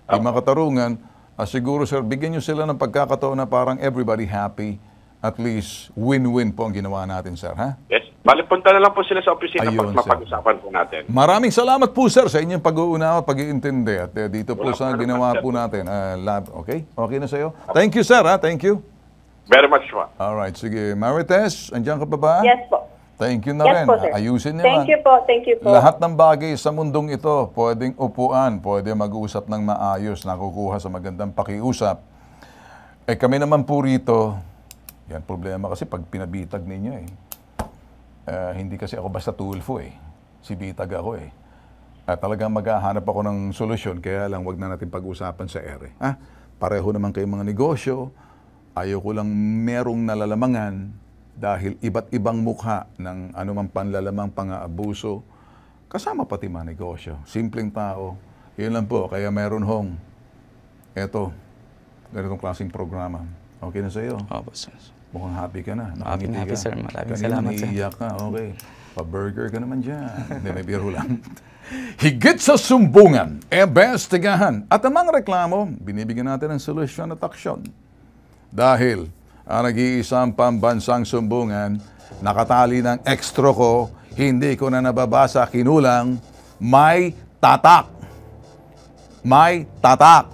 A: ay makatarungan, siguro, sir, bigyan nyo sila ng pagkakataon na parang everybody happy, at least win-win po ang ginawa natin, sir, ha?
H: Yes. Bali, punta na lang po sila sa opisina
A: Ayun,
H: para mapag-usapan po natin.
A: Maraming salamat po, sir, sa inyong pag-uunawa, pag-iintindi, at dito po sa ginawa po natin. Okay? Okay na sa'yo? Thank you, sir, ha? Thank you.
H: Very much po.
A: Alright, sige. Marites, andyan ka pa ba?
G: Yes po.
A: Thank you na
G: Yes
A: rin.
G: po, sir.
A: Ayusin niyo
G: Thank you po. Thank you po.
A: Lahat ng bagay sa mundong ito, pwedeng upuan, pwede mag-usap ng maayos, nakukuha sa magandang pakiusap. Kami naman po rito, yan problema kasi pag pinabitag ninyo hindi kasi ako basta tulfo Si bitag ako talagang maghahanap ako ng solusyon, kaya lang wag na natin pag-usapan sa ere. Pareho naman kayong mga negosyo, ayaw ko lang merong nalalamangan dahil iba't ibang mukha ng anumang panlalamang pang-aabuso, kasama pati mga negosyo. Simpleng tao. Yun lang po. Kaya meron ganitong klaseng programa. Okay na sa iyo?
F: Opo, sir.
A: Mukhang happy ka na.
F: Happy,
A: Nakangiti ka.
F: sir. Maraming
A: Kanina
F: salamat, sir.
A: naiiyak ka. Okay. Pa-burger ka naman dyan. Hindi, may biro lang. Higit sa sumbungan, imbestigahan at ang mga reklamo, binibigyan natin ng solusyon at aksyon. Dahil ang nag-iisang pambansang sumbungan, nakatali ng ekstro ko, hindi ko na nababasa, kinulang, may tatak. May tatak.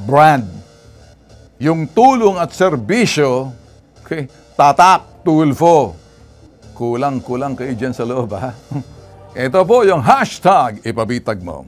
A: Brand. Yung tulong at serbisyo, tatak, tulfo. Kulang-kulang kayo dyan sa loob, ha? Ito po yung hashtag ipabitag mo.